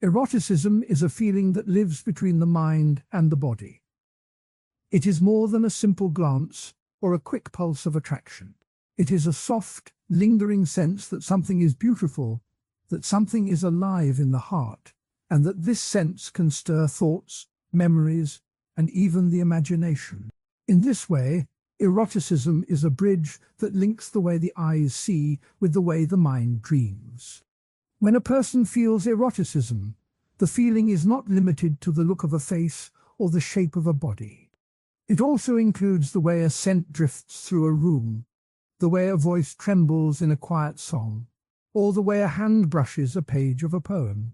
Eroticism is a feeling that lives between the mind and the body. It is more than a simple glance or a quick pulse of attraction. It is a soft, lingering sense that something is beautiful, that something is alive in the heart, and that this sense can stir thoughts, memories, and even the imagination. In this way, eroticism is a bridge that links the way the eyes see with the way the mind dreams. When a person feels eroticism, the feeling is not limited to the look of a face or the shape of a body. It also includes the way a scent drifts through a room, the way a voice trembles in a quiet song, or the way a hand brushes a page of a poem.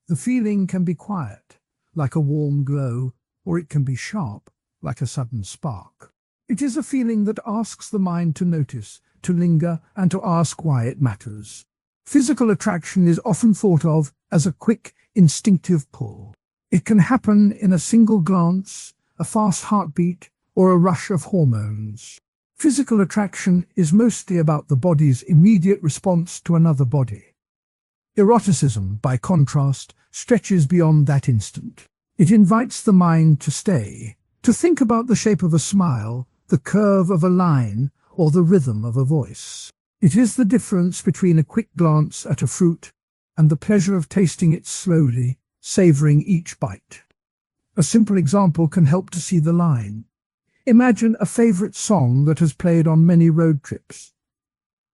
The feeling can be quiet, like a warm glow, or it can be sharp, like a sudden spark. It is a feeling that asks the mind to notice, to linger, and to ask why it matters. Physical attraction is often thought of as a quick, instinctive pull. It can happen in a single glance, a fast heartbeat, or a rush of hormones. Physical attraction is mostly about the body's immediate response to another body. Eroticism, by contrast, stretches beyond that instant. It invites the mind to stay, to think about the shape of a smile, the curve of a line, or the rhythm of a voice. It is the difference between a quick glance at a fruit and the pleasure of tasting it slowly, savoring each bite. A simple example can help to see the line. Imagine a favorite song that has played on many road trips.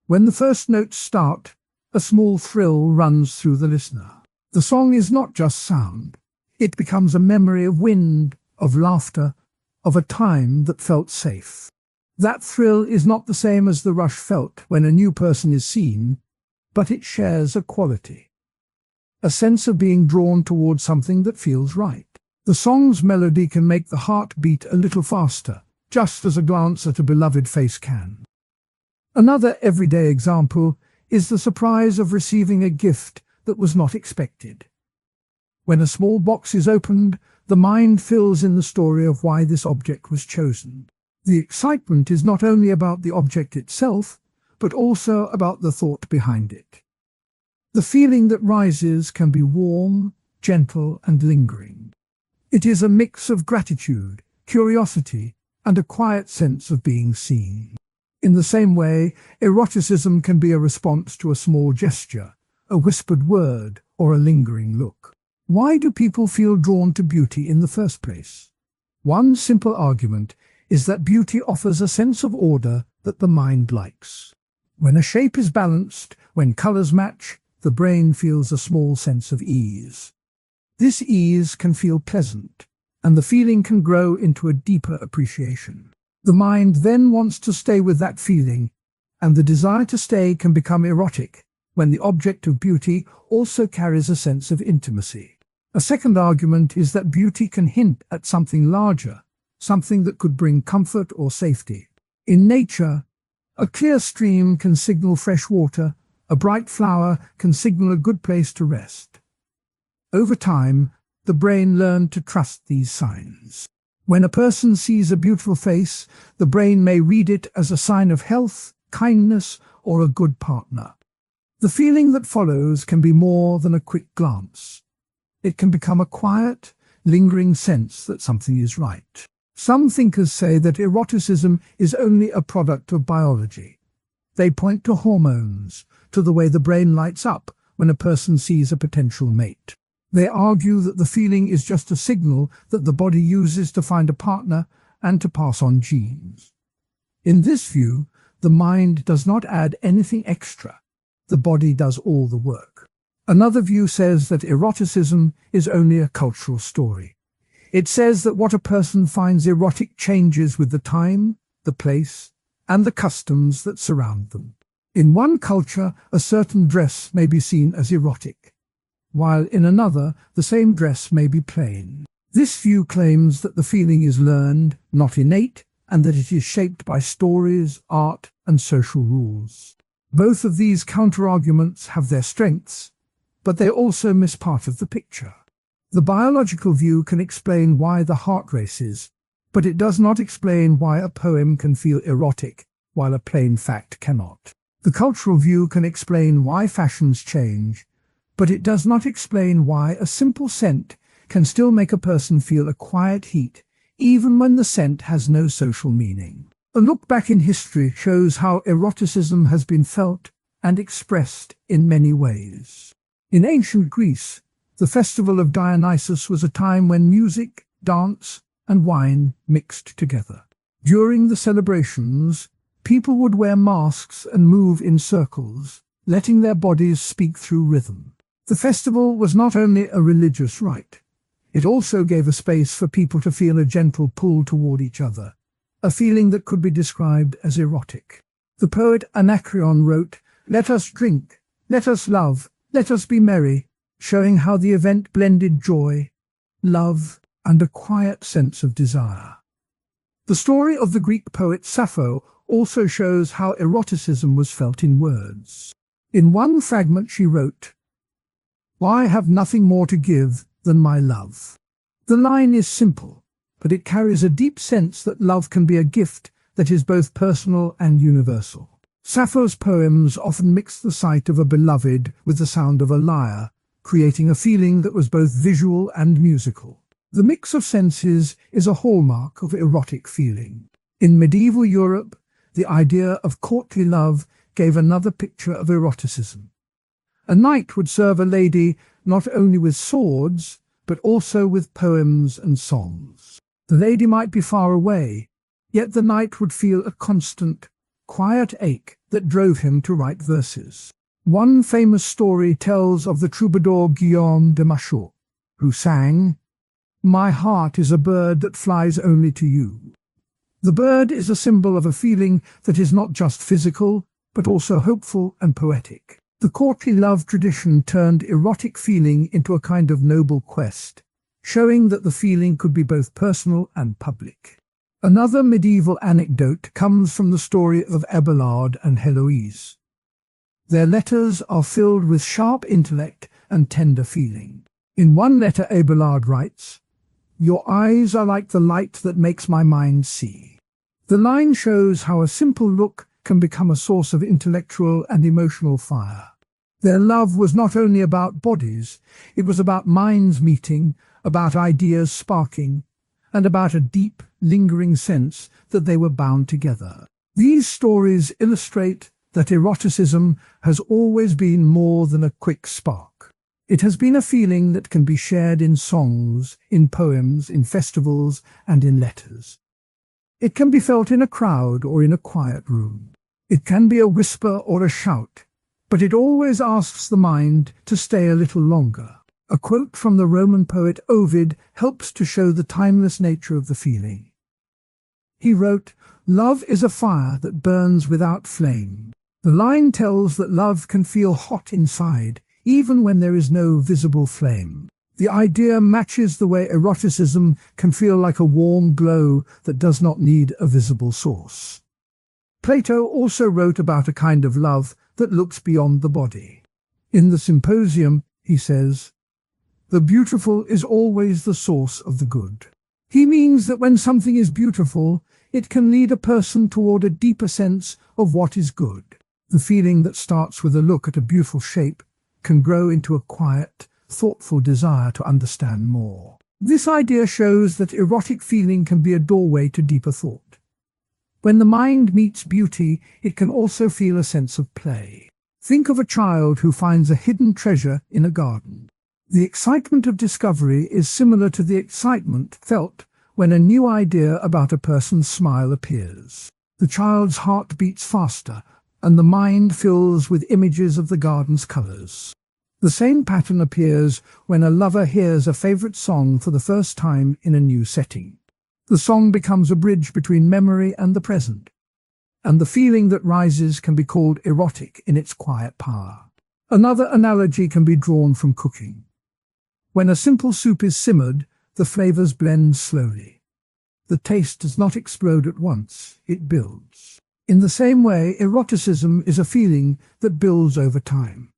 When the first notes start, a small thrill runs through the listener. The song is not just sound. It becomes a memory of wind, of laughter, of a time that felt safe. That thrill is not the same as the rush felt when a new person is seen, but it shares a quality. A sense of being drawn towards something that feels right. The song's melody can make the heart beat a little faster, just as a glance at a beloved face can. Another everyday example is the surprise of receiving a gift that was not expected. When a small box is opened, the mind fills in the story of why this object was chosen. The excitement is not only about the object itself, but also about the thought behind it. The feeling that rises can be warm, gentle, and lingering. It is a mix of gratitude, curiosity, and a quiet sense of being seen. In the same way, eroticism can be a response to a small gesture, a whispered word, or a lingering look. Why do people feel drawn to beauty in the first place? One simple argument is that beauty offers a sense of order that the mind likes. When a shape is balanced, when colors match, the brain feels a small sense of ease. This ease can feel pleasant, and the feeling can grow into a deeper appreciation. The mind then wants to stay with that feeling, and the desire to stay can become erotic when the object of beauty also carries a sense of intimacy. A second argument is that beauty can hint at something larger, something that could bring comfort or safety. In nature, a clear stream can signal fresh water, a bright flower can signal a good place to rest. Over time, the brain learned to trust these signs. When a person sees a beautiful face, the brain may read it as a sign of health, kindness, or a good partner. The feeling that follows can be more than a quick glance. It can become a quiet, lingering sense that something is right. Some thinkers say that eroticism is only a product of biology. They point to hormones, to the way the brain lights up when a person sees a potential mate. They argue that the feeling is just a signal that the body uses to find a partner and to pass on genes. In this view, the mind does not add anything extra. The body does all the work. Another view says that eroticism is only a cultural story. It says that what a person finds erotic changes with the time, the place, and the customs that surround them. In one culture, a certain dress may be seen as erotic, while in another, the same dress may be plain. This view claims that the feeling is learned, not innate, and that it is shaped by stories, art, and social rules. Both of these counter-arguments have their strengths, but they also miss part of the picture. The biological view can explain why the heart races, but it does not explain why a poem can feel erotic, while a plain fact cannot. The cultural view can explain why fashions change, but it does not explain why a simple scent can still make a person feel a quiet heat, even when the scent has no social meaning. A look back in history shows how eroticism has been felt and expressed in many ways. In ancient Greece, the festival of Dionysus was a time when music, dance, and wine mixed together. During the celebrations, people would wear masks and move in circles, letting their bodies speak through rhythm. The festival was not only a religious rite, it also gave a space for people to feel a gentle pull toward each other, a feeling that could be described as erotic. The poet Anacreon wrote, "Let us drink, let us love, let us be merry," showing how the event blended joy, love, and a quiet sense of desire. The story of the Greek poet Sappho also shows how eroticism was felt in words. In one fragment she wrote, "I have nothing more to give than my love." The line is simple, but it carries a deep sense that love can be a gift that is both personal and universal. Sappho's poems often mix the sight of a beloved with the sound of a lyre, creating a feeling that was both visual and musical. The mix of senses is a hallmark of erotic feeling. In medieval Europe, the idea of courtly love gave another picture of eroticism. A knight would serve a lady not only with swords, but also with poems and songs. The lady might be far away, yet the knight would feel a constant, quiet ache that drove him to write verses. One famous story tells of the troubadour Guillaume de Machaut, who sang, "My heart is a bird that flies only to you." The bird is a symbol of a feeling that is not just physical, but also hopeful and poetic. The courtly love tradition turned erotic feeling into a kind of noble quest, showing that the feeling could be both personal and public. Another medieval anecdote comes from the story of Abelard and Heloise. Their letters are filled with sharp intellect and tender feeling. In one letter Abelard writes, "Your eyes are like the light that makes my mind see." The line shows how a simple look can become a source of intellectual and emotional fire. Their love was not only about bodies, it was about minds meeting, about ideas sparking, and about a deep, lingering sense that they were bound together. These stories illustrate that eroticism has always been more than a quick spark. It has been a feeling that can be shared in songs, in poems, in festivals, and in letters. It can be felt in a crowd or in a quiet room. It can be a whisper or a shout, but it always asks the mind to stay a little longer. A quote from the Roman poet Ovid helps to show the timeless nature of the feeling. He wrote, "Love is a fire that burns without flame." The line tells that love can feel hot inside, even when there is no visible flame. The idea matches the way eroticism can feel like a warm glow that does not need a visible source. Plato also wrote about a kind of love that looks beyond the body. In the Symposium, he says, "The beautiful is always the source of the good." He means that when something is beautiful, it can lead a person toward a deeper sense of what is good. The feeling that starts with a look at a beautiful shape can grow into a quiet, thoughtful desire to understand more. This idea shows that erotic feeling can be a doorway to deeper thought. When the mind meets beauty, it can also feel a sense of play. Think of a child who finds a hidden treasure in a garden. The excitement of discovery is similar to the excitement felt when a new idea about a person's smile appears. The child's heart beats faster, and the mind fills with images of the garden's colors. The same pattern appears when a lover hears a favorite song for the first time in a new setting. The song becomes a bridge between memory and the present, and the feeling that rises can be called erotic in its quiet power. Another analogy can be drawn from cooking. When a simple soup is simmered, the flavors blend slowly. The taste does not explode at once, it builds. In the same way, eroticism is a feeling that builds over time.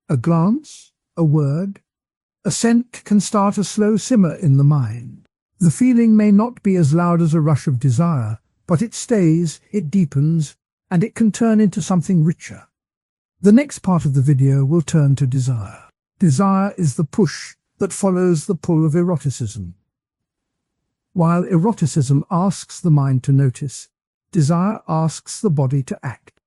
A glance, a word, a scent can start a slow simmer in the mind. The feeling may not be as loud as a rush of desire, but it stays, it deepens, and it can turn into something richer. The next part of the video will turn to desire. Desire is the push that follows the pull of eroticism. While eroticism asks the mind to notice, desire asks the body to act.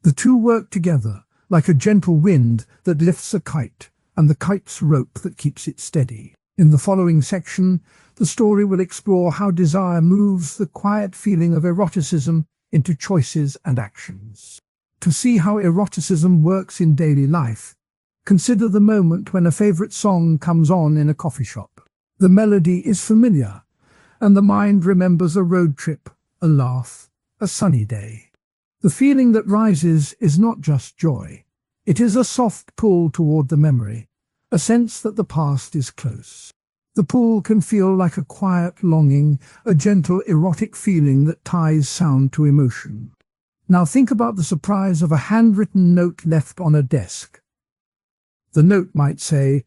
The two work together, like a gentle wind that lifts a kite and the kite's rope that keeps it steady. In the following section, the story will explore how desire moves the quiet feeling of eroticism into choices and actions. To see how eroticism works in daily life, consider the moment when a favorite song comes on in a coffee shop. The melody is familiar, and the mind remembers a road trip, a laugh, a sunny day. The feeling that rises is not just joy. It is a soft pull toward the memory, a sense that the past is close. The pull can feel like a quiet longing, a gentle erotic feeling that ties sound to emotion. Now think about the surprise of a handwritten note left on a desk. The note might say,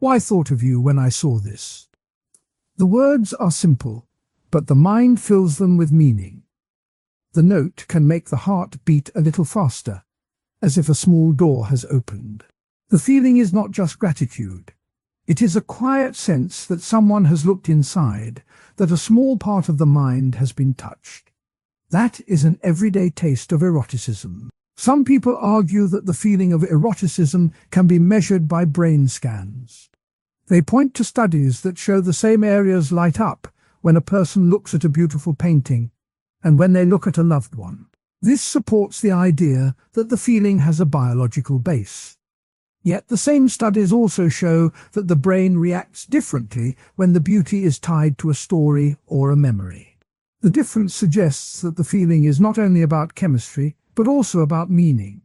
"Why thought of you when I saw this?" The words are simple, but the mind fills them with meaning. The note can make the heart beat a little faster, as if a small door has opened. The feeling is not just gratitude. It is a quiet sense that someone has looked inside, that a small part of the mind has been touched. That is an everyday taste of eroticism. Some people argue that the feeling of eroticism can be measured by brain scans. They point to studies that show the same areas light up when a person looks at a beautiful painting and when they look at a loved one. This supports the idea that the feeling has a biological base. Yet the same studies also show that the brain reacts differently when the beauty is tied to a story or a memory. The difference suggests that the feeling is not only about chemistry, but also about meaning.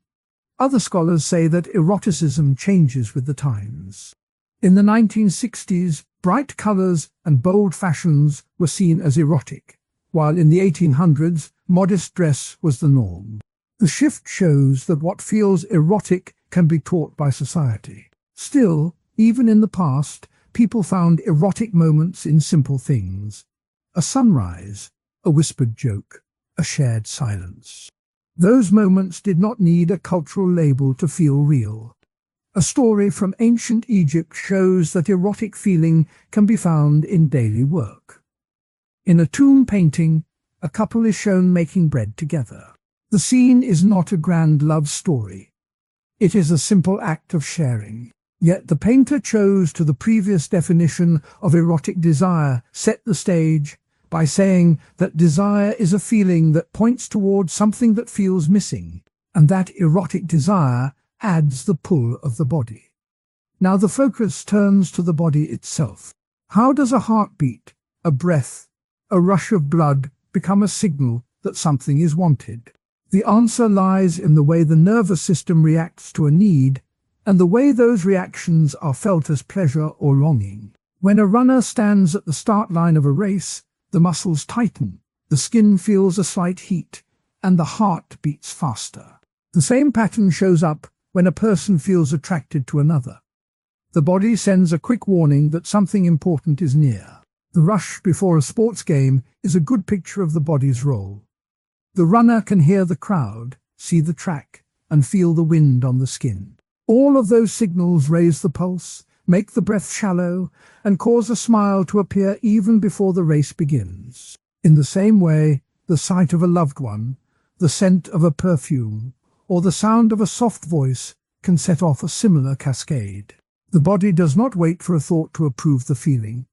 Other scholars say that eroticism changes with the times. In the 1960s, bright colors and bold fashions were seen as erotic, while in the 1800s, modest dress was the norm. The shift shows that what feels erotic can be taught by society. Still, even in the past, people found erotic moments in simple things. A sunrise, a whispered joke, a shared silence. Those moments did not need a cultural label to feel real. A story from ancient Egypt shows that erotic feeling can be found in daily work. In a tomb painting, a couple is shown making bread together. The scene is not a grand love story. It is a simple act of sharing. Yet the painter chose to the previous definition of erotic desire set the stage by saying that desire is a feeling that points toward something that feels missing, and that erotic desire adds the pull of the body. Now the focus turns to the body itself. How does a heartbeat, a breath, a rush of blood become a signal that something is wanted? The answer lies in the way the nervous system reacts to a need, and the way those reactions are felt as pleasure or longing. When a runner stands at the start line of a race, the muscles tighten, the skin feels a slight heat, and the heart beats faster. The same pattern shows up when a person feels attracted to another. The body sends a quick warning that something important is near. The rush before a sports game is a good picture of the body's role. The runner can hear the crowd, see the track, and feel the wind on the skin. All of those signals raise the pulse, make the breath shallow, and cause a smile to appear even before the race begins. In the same way, the sight of a loved one, the scent of a perfume, or the sound of a soft voice can set off a similar cascade. The body does not wait for a thought to approve the feeling.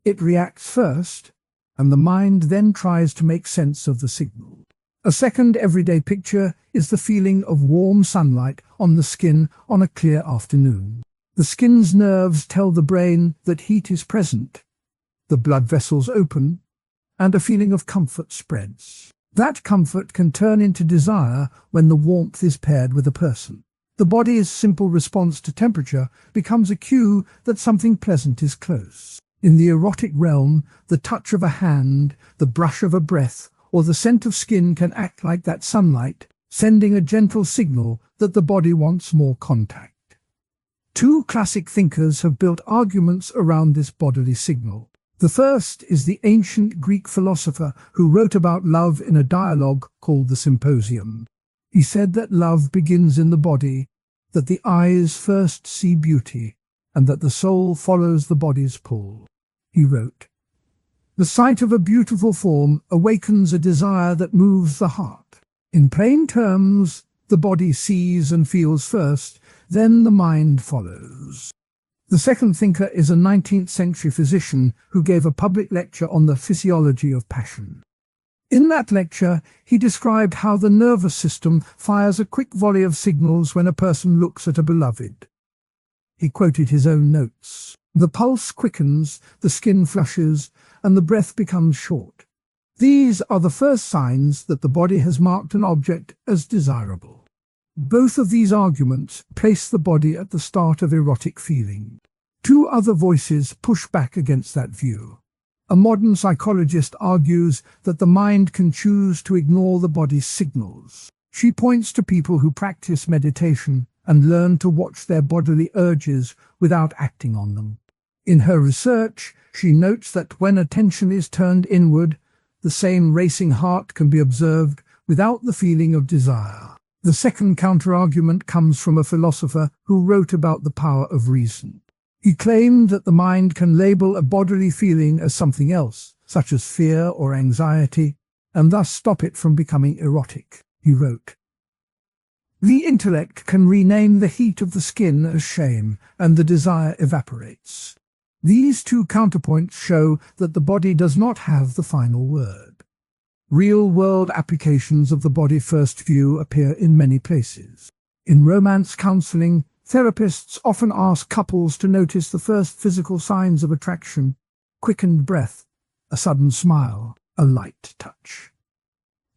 It reacts first, and the mind then tries to make sense of the signal. A second everyday picture is the feeling of warm sunlight on the skin on a clear afternoon. The skin's nerves tell the brain that heat is present. The blood vessels open, and a feeling of comfort spreads. That comfort can turn into desire when the warmth is paired with a person. The body's simple response to temperature becomes a cue that something pleasant is close. In the erotic realm, the touch of a hand, the brush of a breath, or the scent of skin can act like that sunlight, sending a gentle signal that the body wants more contact. Two classic thinkers have built arguments around this bodily signal. The first is the ancient Greek philosopher who wrote about love in a dialogue called the Symposium. He said that love begins in the body, that the eyes first see beauty, and that the soul follows the body's pull. He wrote, "The sight of a beautiful form awakens a desire that moves the heart. In plain terms, the body sees and feels first, then the mind follows." The second thinker is a 19th century physician who gave a public lecture on the physiology of passion. In that lecture, he described how the nervous system fires a quick volley of signals when a person looks at a beloved. He quoted his own notes. "The pulse quickens, the skin flushes, and the breath becomes short. These are the first signs that the body has marked an object as desirable." Both of these arguments place the body at the start of erotic feeling. Two other voices push back against that view. A modern psychologist argues that the mind can choose to ignore the body's signals. She points to people who practice meditation and learn to watch their bodily urges without acting on them. In her research, she notes that when attention is turned inward, the same racing heart can be observed without the feeling of desire. The second counterargument comes from a philosopher who wrote about the power of reason. He claimed that the mind can label a bodily feeling as something else, such as fear or anxiety, and thus stop it from becoming erotic. He wrote, "The intellect can rename the heat of the skin as shame, and the desire evaporates." These two counterpoints show that the body does not have the final word. Real-world applications of the body first view appear in many places. In romance counseling, therapists often ask couples to notice the first physical signs of attraction: quickened breath, a sudden smile, a light touch.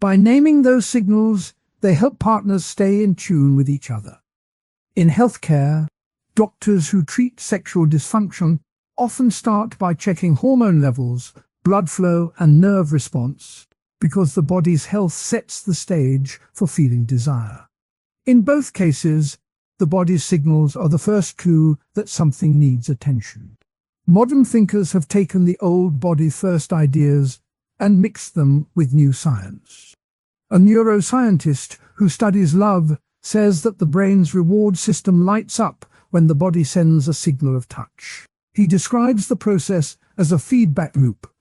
By naming those signals, they help partners stay in tune with each other. In healthcare, doctors who treat sexual dysfunction often start by checking hormone levels, blood flow, and nerve response, because the body's health sets the stage for feeling desire. In both cases, the body's signals are the first clue that something needs attention. Modern thinkers have taken the old body-first ideas and mixed them with new science. A neuroscientist who studies love says that the brain's reward system lights up when the body sends a signal of touch. He describes the process as a feedback loop.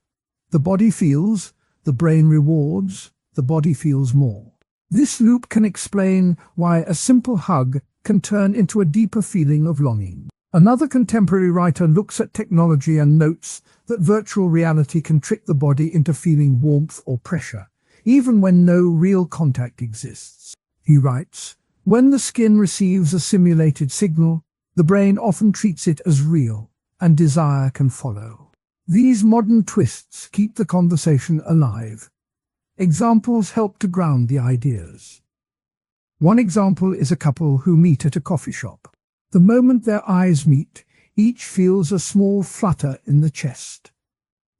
The body feels, the brain rewards, the body feels more. This loop can explain why a simple hug can turn into a deeper feeling of longing. Another contemporary writer looks at technology and notes that virtual reality can trick the body into feeling warmth or pressure, even when no real contact exists. He writes, "When the skin receives a simulated signal, the brain often treats it as real, and desire can follow." These modern twists keep the conversation alive. Examples help to ground the ideas. One example is a couple who meet at a coffee shop. The moment their eyes meet, each feels a small flutter in the chest.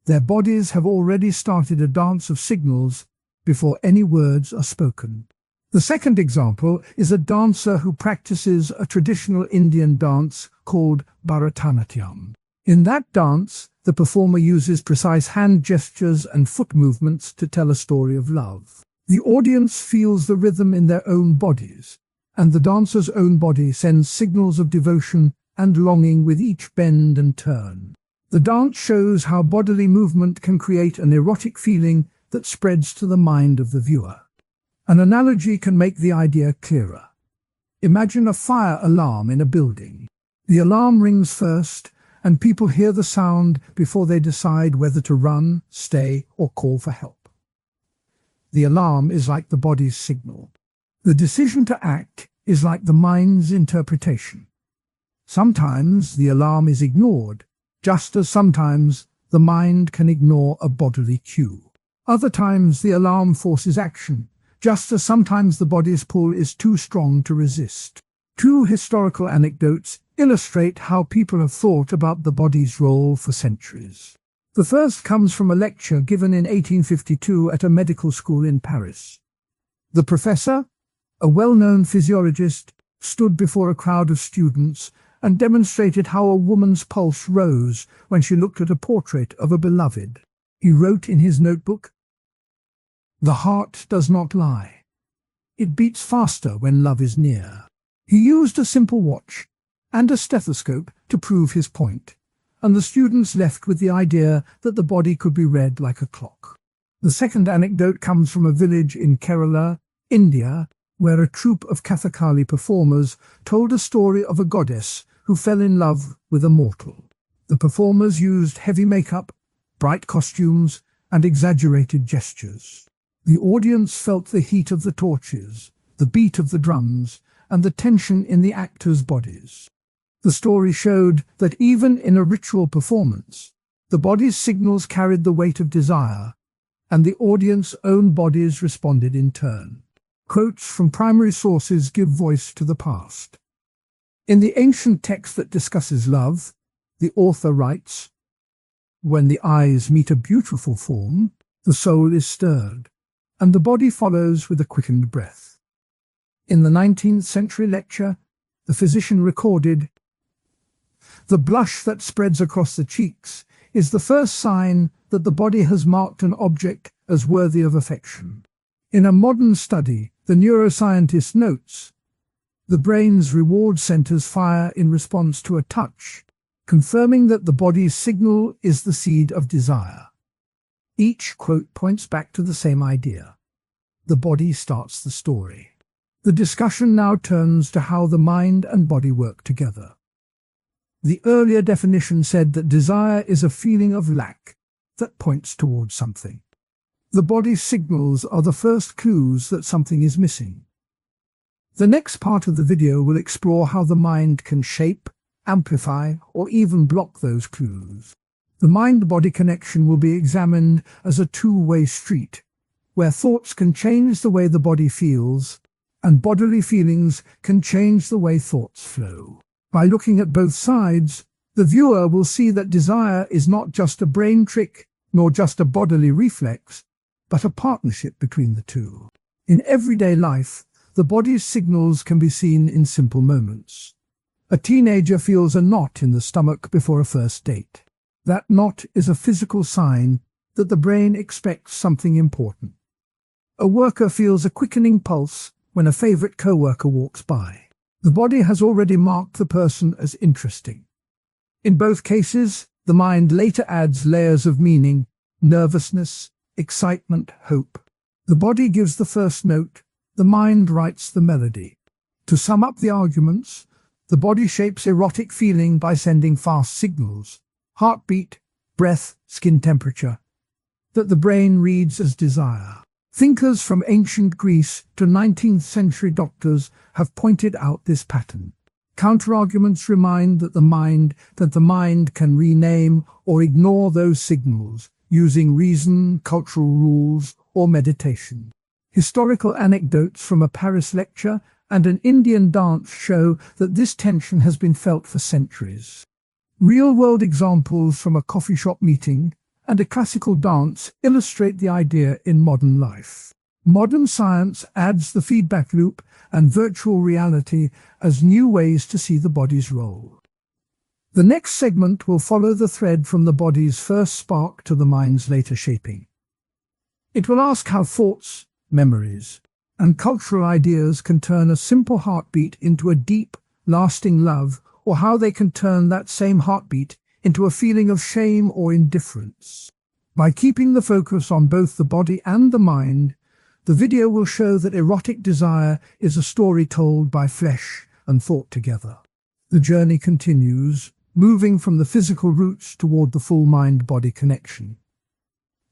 Their bodies have already started a dance of signals before any words are spoken. The second example is a dancer who practices a traditional Indian dance called Bharatanatyam. In that dance, the performer uses precise hand gestures and foot movements to tell a story of love. The audience feels the rhythm in their own bodies, and the dancer's own body sends signals of devotion and longing with each bend and turn. The dance shows how bodily movement can create an erotic feeling that spreads to the mind of the viewer. An analogy can make the idea clearer. Imagine a fire alarm in a building. The alarm rings first, and people hear the sound before they decide whether to run, stay, or call for help. The alarm is like the body's signal. The decision to act is like the mind's interpretation. Sometimes the alarm is ignored, just as sometimes the mind can ignore a bodily cue. Other times the alarm forces action, just as sometimes the body's pull is too strong to resist. Two historical anecdotes illustrate how people have thought about the body's role for centuries. The first comes from a lecture given in 1852 at a medical school in Paris. The professor, a well-known physiologist, stood before a crowd of students and demonstrated how a woman's pulse rose when she looked at a portrait of a beloved. He wrote in his notebook, "The heart does not lie. It beats faster when love is near." He used a simple watch and a stethoscope to prove his point, and the students left with the idea that the body could be read like a clock. The second anecdote comes from a village in Kerala, India, where a troupe of Kathakali performers told a story of a goddess who fell in love with a mortal. The performers used heavy makeup, bright costumes, and exaggerated gestures. The audience felt the heat of the torches, the beat of the drums, and the tension in the actors' bodies. The story showed that even in a ritual performance, the body's signals carried the weight of desire, and the audience's own bodies responded in turn. Quotes from primary sources give voice to the past. In the ancient text that discusses love, the author writes, "When the eyes meet a beautiful form, the soul is stirred, and the body follows with a quickened breath." In the 19th century lecture, the physician recorded, "The blush that spreads across the cheeks is the first sign that the body has marked an object as worthy of affection." In a modern study, the neuroscientist notes, the brain's reward centers fire in response to a touch, confirming that the body's signal is the seed of desire. Each quote points back to the same idea. The body starts the story. The discussion now turns to how the mind and body work together. The earlier definition said that desire is a feeling of lack that points towards something. The body's signals are the first clues that something is missing. The next part of the video will explore how the mind can shape, amplify, or even block those clues. The mind-body connection will be examined as a two-way street, where thoughts can change the way the body feels, and bodily feelings can change the way thoughts flow. By looking at both sides, the viewer will see that desire is not just a brain trick, nor just a bodily reflex, but a partnership between the two. In everyday life, the body's signals can be seen in simple moments. A teenager feels a knot in the stomach before a first date. That knot is a physical sign that the brain expects something important. A worker feels a quickening pulse when a favorite coworker walks by. The body has already marked the person as interesting. In both cases, the mind later adds layers of meaning, nervousness, excitement, hope. The body gives the first note, the mind writes the melody. To sum up the arguments, the body shapes erotic feeling by sending fast signals, heartbeat, breath, skin temperature, that the brain reads as desire. Thinkers from ancient Greece to 19th century doctors have pointed out this pattern. Counterarguments remind that the mind can rename or ignore those signals using reason, cultural rules, or meditation. Historical anecdotes from a Paris lecture and an Indian dance show that this tension has been felt for centuries. Real-world examples from a coffee shop meeting and a classical dance illustrate the idea in modern life. Modern science adds the feedback loop and virtual reality as new ways to see the body's role. The next segment will follow the thread from the body's first spark to the mind's later shaping. It will ask how thoughts, memories, and cultural ideas can turn a simple heartbeat into a deep, lasting love, or how they can turn that same heartbeat into a feeling of shame or indifference. By keeping the focus on both the body and the mind, the video will show that erotic desire is a story told by flesh and thought together. The journey continues, moving from the physical roots toward the full mind-body connection.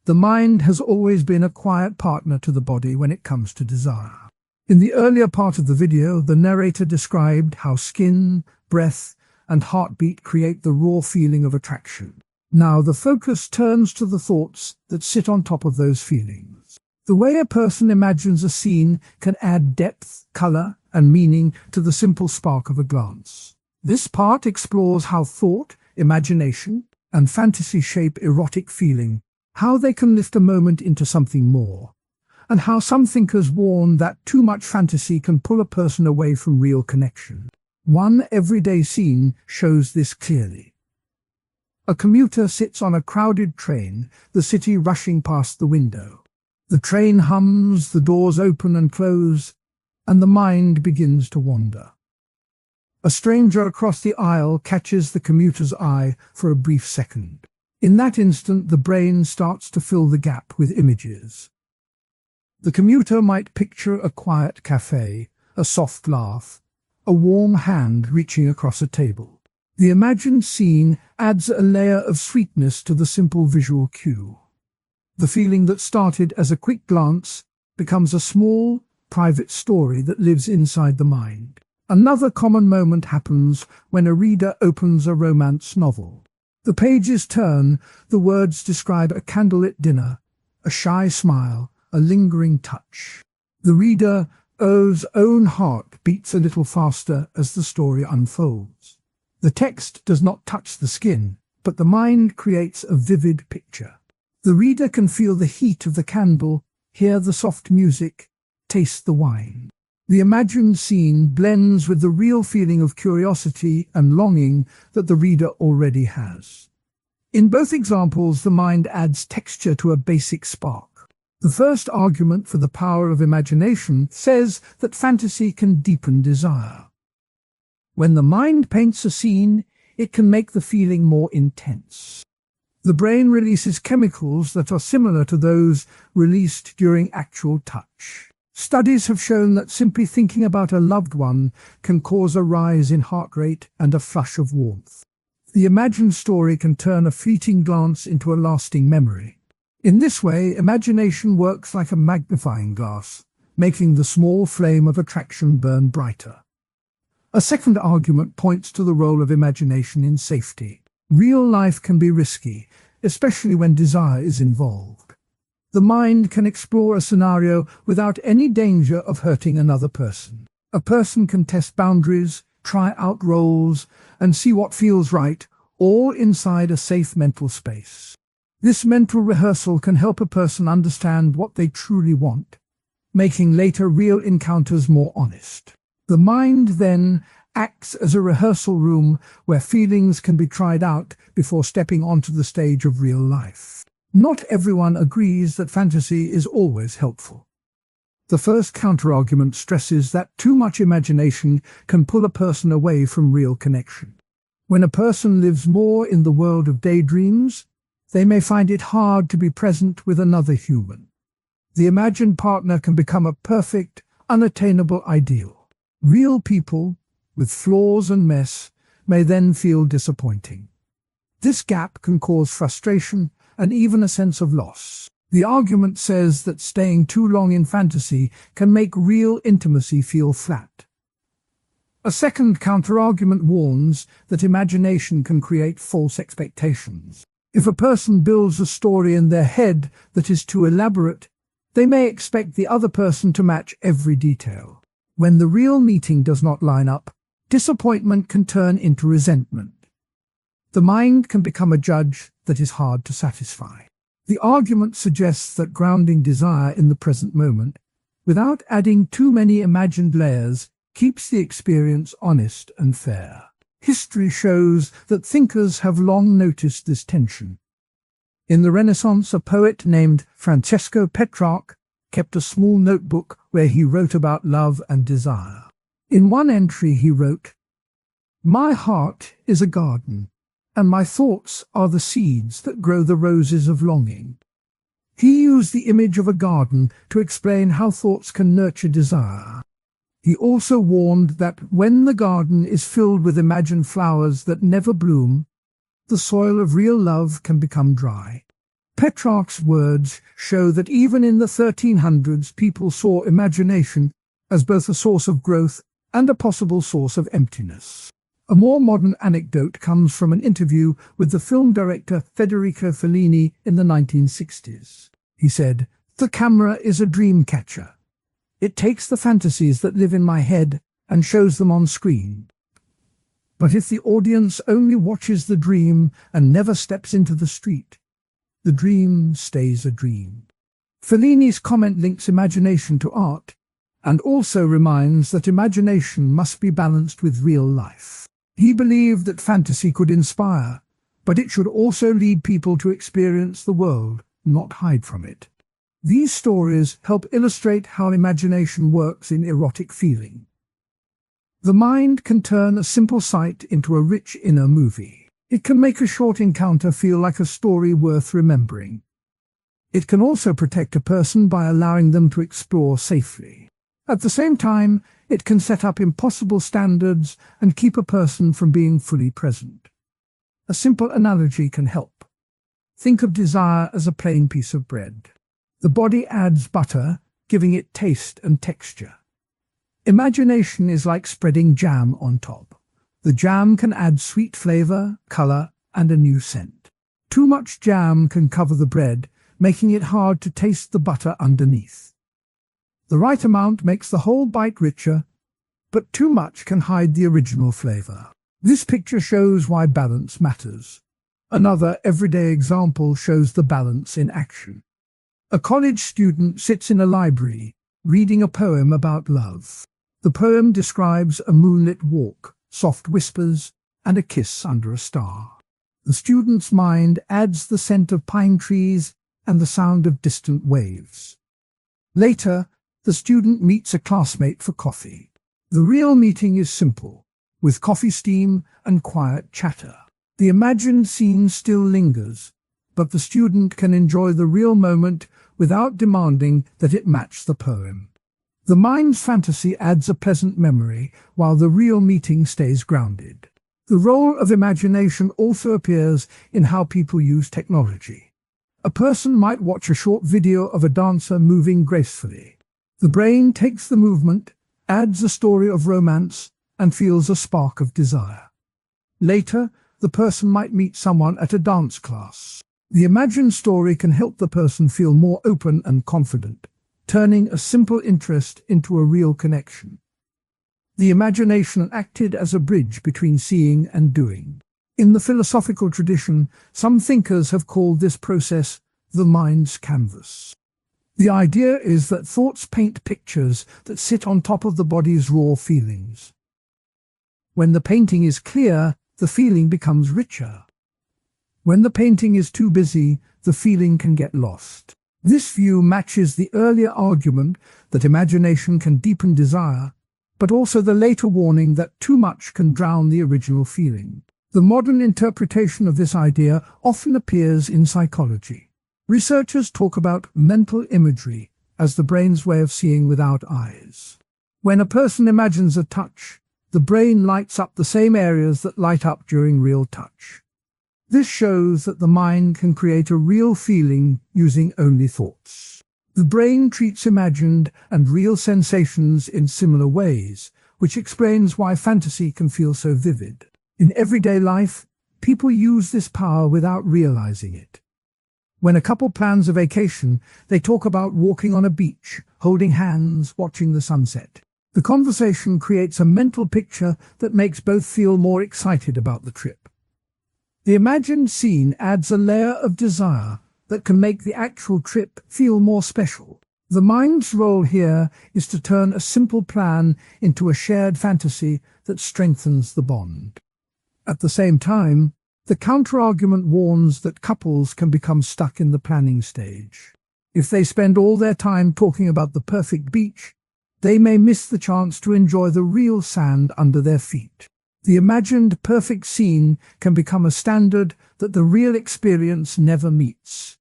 The mind has always been a quiet partner to the body when it comes to desire. In the earlier part of the video, the narrator described how skin, breath, and heartbeat create the raw feeling of attraction. Now the focus turns to the thoughts that sit on top of those feelings. The way a person imagines a scene can add depth, color, and meaning to the simple spark of a glance. This part explores how thought, imagination, and fantasy shape erotic feeling, how they can lift a moment into something more, and how some thinkers warn that too much fantasy can pull a person away from real connection. One everyday scene shows this clearly. A commuter sits on a crowded train, the city rushing past the window. The train hums, the doors open and close, and the mind begins to wander. A stranger across the aisle catches the commuter's eye for a brief second. In that instant, the brain starts to fill the gap with images. The commuter might picture a quiet cafe, a soft laugh, a warm hand reaching across a table. The imagined scene adds a layer of sweetness to the simple visual cue. The feeling that started as a quick glance becomes a small, private story that lives inside the mind. Another common moment happens when a reader opens a romance novel. The pages turn, the words describe a candlelit dinner, a shy smile, a lingering touch. The reader's own heart beats a little faster as the story unfolds. The text does not touch the skin, but the mind creates a vivid picture. The reader can feel the heat of the candle, hear the soft music, taste the wine. The imagined scene blends with the real feeling of curiosity and longing that the reader already has. In both examples, the mind adds texture to a basic spark. The first argument for the power of imagination says that fantasy can deepen desire. When the mind paints a scene, it can make the feeling more intense. The brain releases chemicals that are similar to those released during actual touch. Studies have shown that simply thinking about a loved one can cause a rise in heart rate and a flush of warmth. The imagined story can turn a fleeting glance into a lasting memory. In this way, imagination works like a magnifying glass, making the small flame of attraction burn brighter. A second argument points to the role of imagination in safety. Real life can be risky, especially when desire is involved. The mind can explore a scenario without any danger of hurting another person. A person can test boundaries, try out roles, and see what feels right, all inside a safe mental space. This mental rehearsal can help a person understand what they truly want, making later real encounters more honest. The mind then acts as a rehearsal room where feelings can be tried out before stepping onto the stage of real life. Not everyone agrees that fantasy is always helpful. The first counterargument stresses that too much imagination can pull a person away from real connection. When a person lives more in the world of daydreams, they may find it hard to be present with another human. The imagined partner can become a perfect, unattainable ideal. Real people, with flaws and mess, may then feel disappointing. This gap can cause frustration and even a sense of loss. The argument says that staying too long in fantasy can make real intimacy feel flat. A second counterargument warns that imagination can create false expectations. If a person builds a story in their head that is too elaborate, they may expect the other person to match every detail. When the real meeting does not line up, disappointment can turn into resentment. The mind can become a judge that is hard to satisfy. The argument suggests that grounding desire in the present moment, without adding too many imagined layers, keeps the experience honest and fair. History shows that thinkers have long noticed this tension. In the Renaissance, a poet named Francesco Petrarch kept a small notebook where he wrote about love and desire. In one entry he wrote, "My heart is a garden, and my thoughts are the seeds that grow the roses of longing." He used the image of a garden to explain how thoughts can nurture desire. He also warned that when the garden is filled with imagined flowers that never bloom, the soil of real love can become dry. Petrarch's words show that even in the 1300s, people saw imagination as both a source of growth and a possible source of emptiness. A more modern anecdote comes from an interview with the film director Federico Fellini in the 1960s. He said, "The camera is a dream catcher. It takes the fantasies that live in my head and shows them on screen. But if the audience only watches the dream and never steps into the street, the dream stays a dream." Fellini's comment links imagination to art and also reminds that imagination must be balanced with real life. He believed that fantasy could inspire, but it should also lead people to experience the world, not hide from it. These stories help illustrate how imagination works in erotic feeling. The mind can turn a simple sight into a rich inner movie. It can make a short encounter feel like a story worth remembering. It can also protect a person by allowing them to explore safely. At the same time, it can set up impossible standards and keep a person from being fully present. A simple analogy can help. Think of desire as a plain piece of bread. The body adds butter, giving it taste and texture. Imagination is like spreading jam on top. The jam can add sweet flavor, color, and a new scent. Too much jam can cover the bread, making it hard to taste the butter underneath. The right amount makes the whole bite richer, but too much can hide the original flavor. This picture shows why balance matters. Another everyday example shows the balance in action. A college student sits in a library, reading a poem about love. The poem describes a moonlit walk, soft whispers, and a kiss under a star. The student's mind adds the scent of pine trees and the sound of distant waves. Later, the student meets a classmate for coffee. The real meeting is simple, with coffee steam and quiet chatter. The imagined scene still lingers, but the student can enjoy the real moment without demanding that it match the poem. The mind's fantasy adds a pleasant memory, while the real meeting stays grounded. The role of imagination also appears in how people use technology. A person might watch a short video of a dancer moving gracefully. The brain takes the movement, adds a story of romance, and feels a spark of desire. Later, the person might meet someone at a dance class. The imagined story can help the person feel more open and confident, turning a simple interest into a real connection. The imagination acted as a bridge between seeing and doing. In the philosophical tradition, some thinkers have called this process the mind's canvas. The idea is that thoughts paint pictures that sit on top of the body's raw feelings. When the painting is clear, the feeling becomes richer. When the painting is too busy, the feeling can get lost. This view matches the earlier argument that imagination can deepen desire, but also the later warning that too much can drown the original feeling. The modern interpretation of this idea often appears in psychology. Researchers talk about mental imagery as the brain's way of seeing without eyes. When a person imagines a touch, the brain lights up the same areas that light up during real touch. This shows that the mind can create a real feeling using only thoughts. The brain treats imagined and real sensations in similar ways, which explains why fantasy can feel so vivid. In everyday life, people use this power without realizing it. When a couple plans a vacation, they talk about walking on a beach, holding hands, watching the sunset. The conversation creates a mental picture that makes both feel more excited about the trip. The imagined scene adds a layer of desire that can make the actual trip feel more special. The mind's role here is to turn a simple plan into a shared fantasy that strengthens the bond. At the same time, the counterargument warns that couples can become stuck in the planning stage. If they spend all their time talking about the perfect beach, they may miss the chance to enjoy the real sand under their feet. The imagined perfect scene can become a standard that the real experience never meets.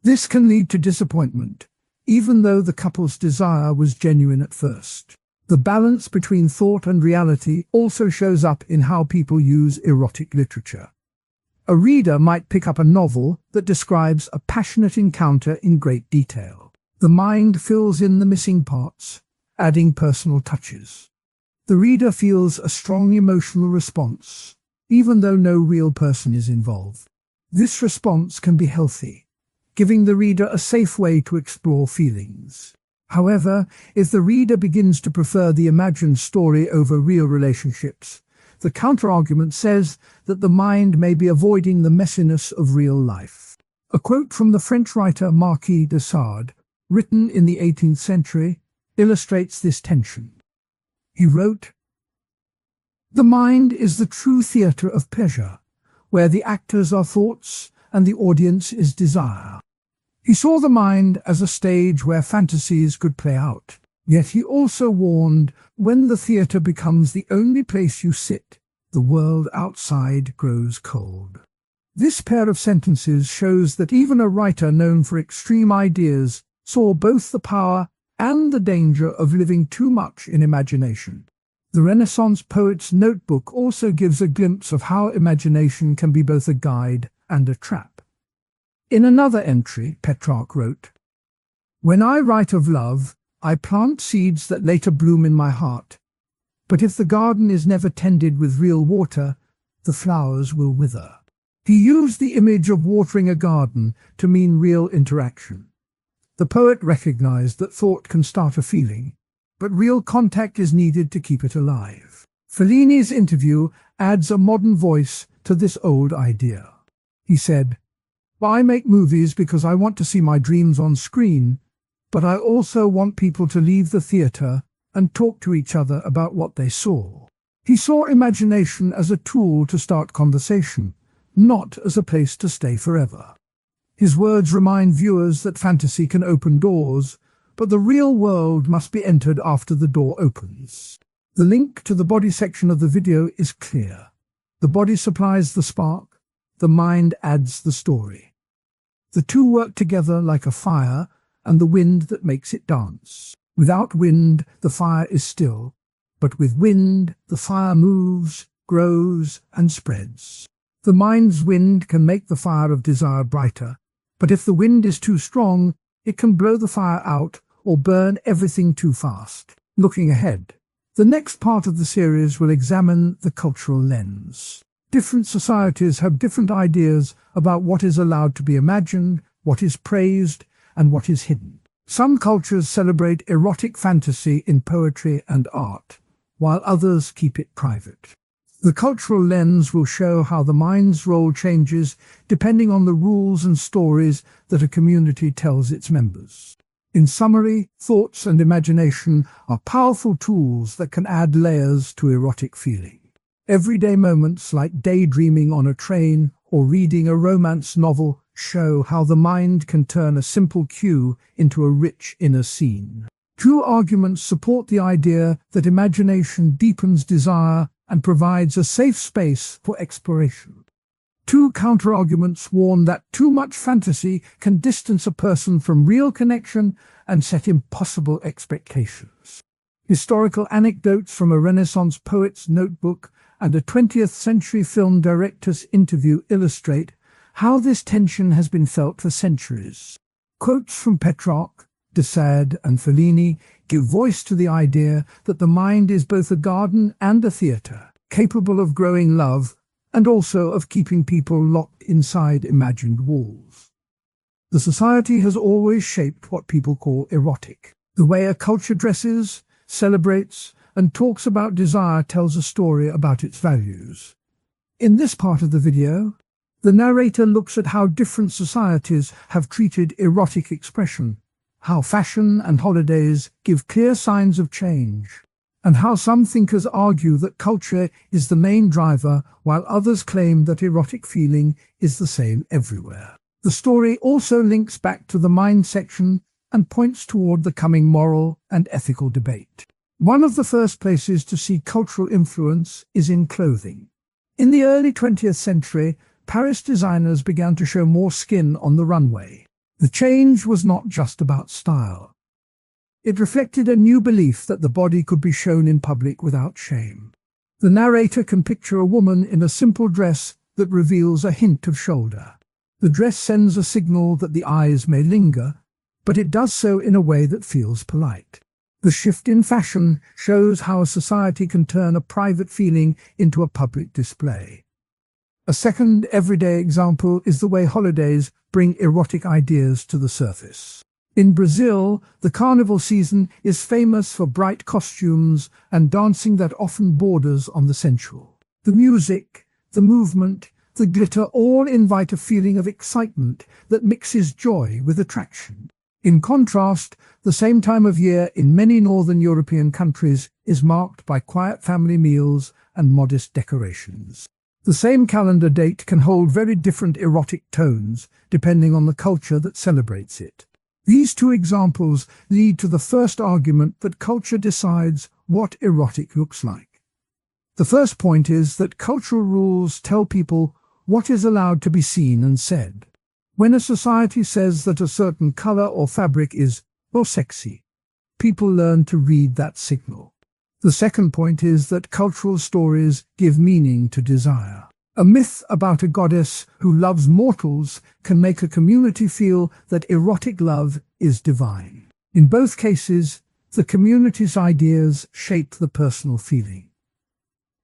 This can lead to disappointment, even though the couple's desire was genuine at first. The balance between thought and reality also shows up in how people use erotic literature. A reader might pick up a novel that describes a passionate encounter in great detail. The mind fills in the missing parts, adding personal touches. The reader feels a strong emotional response, even though no real person is involved. This response can be healthy, giving the reader a safe way to explore feelings. However, if the reader begins to prefer the imagined story over real relationships, the counterargument says that the mind may be avoiding the messiness of real life. A quote from the French writer Marquis de Sade, written in the 18th century, illustrates this tension. He wrote, "The mind is the true theatre of pleasure, where the actors are thoughts and the audience is desire." He saw the mind as a stage where fantasies could play out. Yet he also warned, when the theatre becomes the only place you sit, the world outside grows cold. This pair of sentences shows that even a writer known for extreme ideas saw both the power and the danger of living too much in imagination. The Renaissance poet's notebook also gives a glimpse of how imagination can be both a guide and a trap. In another entry, Petrarch wrote, "When I write of love, I plant seeds that later bloom in my heart. But if the garden is never tended with real water, the flowers will wither." He used the image of watering a garden to mean real interaction. The poet recognized that thought can start a feeling, but real contact is needed to keep it alive. Fellini's interview adds a modern voice to this old idea. He said, "I make movies because I want to see my dreams on screen, but I also want people to leave the theatre and talk to each other about what they saw." He saw imagination as a tool to start conversation, not as a place to stay forever. His words remind viewers that fantasy can open doors, but the real world must be entered after the door opens. The link to the body section of the video is clear. The body supplies the spark, the mind adds the story. The two work together like a fire and the wind that makes it dance. Without wind, the fire is still, but with wind, the fire moves, grows, and spreads. The mind's wind can make the fire of desire brighter, but if the wind is too strong, it can blow the fire out or burn everything too fast. Looking ahead, the next part of the series will examine the cultural lens. Different societies have different ideas about what is allowed to be imagined, what is praised, and what is hidden. Some cultures celebrate erotic fantasy in poetry and art, while others keep it private. The cultural lens will show how the mind's role changes depending on the rules and stories that a community tells its members. In summary, thoughts and imagination are powerful tools that can add layers to erotic feeling. Everyday moments like daydreaming on a train or reading a romance novel show how the mind can turn a simple cue into a rich inner scene. Two arguments support the idea that imagination deepens desire and provides a safe space for exploration. Two counterarguments warn that too much fantasy can distance a person from real connection and set impossible expectations. Historical anecdotes from a Renaissance poet's notebook and a 20th century film director's interview illustrate how this tension has been felt for centuries. Quotes from Petrarch, de Sade, and Fellini give voice to the idea that the mind is both a garden and a theatre, capable of growing love and also of keeping people locked inside imagined walls. The society has always shaped what people call erotic. The way a culture dresses, celebrates, and talks about desire tells a story about its values. In this part of the video, the narrator looks at how different societies have treated erotic expression, how fashion and holidays give clear signs of change, and how some thinkers argue that culture is the main driver while others claim that erotic feeling is the same everywhere. The story also links back to the mind section and points toward the coming moral and ethical debate. One of the first places to see cultural influence is in clothing. In the early 20th century, Paris designers began to show more skin on the runway. The change was not just about style. It reflected a new belief that the body could be shown in public without shame. The narrator can picture a woman in a simple dress that reveals a hint of shoulder. The dress sends a signal that the eyes may linger, but it does so in a way that feels polite. The shift in fashion shows how a society can turn a private feeling into a public display. A second everyday example is the way holidays bring erotic ideas to the surface. In Brazil, the carnival season is famous for bright costumes and dancing that often borders on the sensual. The music, the movement, the glitter all invite a feeling of excitement that mixes joy with attraction. In contrast, the same time of year in many northern European countries is marked by quiet family meals and modest decorations. The same calendar date can hold very different erotic tones depending on the culture that celebrates it. These two examples lead to the first argument that culture decides what erotic looks like. The first point is that cultural rules tell people what is allowed to be seen and said. When a society says that a certain color or fabric is, well, sexy, people learn to read that signal. The second point is that cultural stories give meaning to desire. A myth about a goddess who loves mortals can make a community feel that erotic love is divine. In both cases, the community's ideas shape the personal feeling.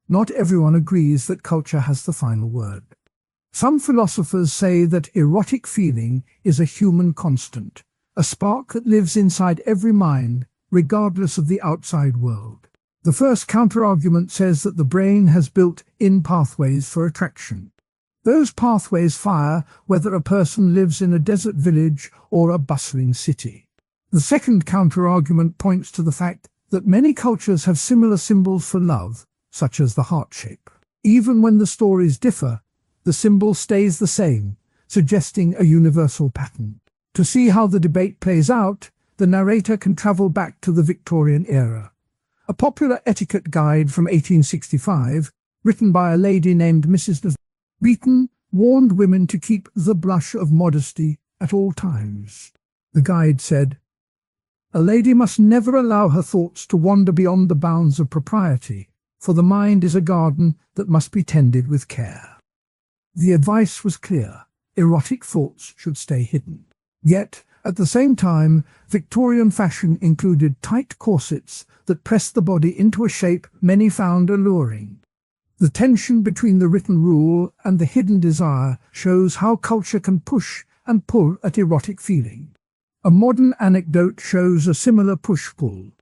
Not everyone agrees that culture has the final word. Some philosophers say that erotic feeling is a human constant, a spark that lives inside every mind, regardless of the outside world. The first counterargument says that the brain has built-in pathways for attraction. Those pathways fire whether a person lives in a desert village or a bustling city. The second counterargument points to the fact that many cultures have similar symbols for love, such as the heart shape. Even when the stories differ, the symbol stays the same, suggesting a universal pattern. To see how the debate plays out, the narrator can travel back to the Victorian era. A popular etiquette guide from 1865, written by a lady named Mrs. Beaton, warned women to keep the blush of modesty at all times. The guide said, "A lady must never allow her thoughts to wander beyond the bounds of propriety, for the mind is a garden that must be tended with care." The advice was clear: erotic thoughts should stay hidden. Yet, at the same time, Victorian fashion included tight corsets that pressed the body into a shape many found alluring. The tension between the written rule and the hidden desire shows how culture can push and pull at erotic feeling. A modern anecdote shows a similar push-pull.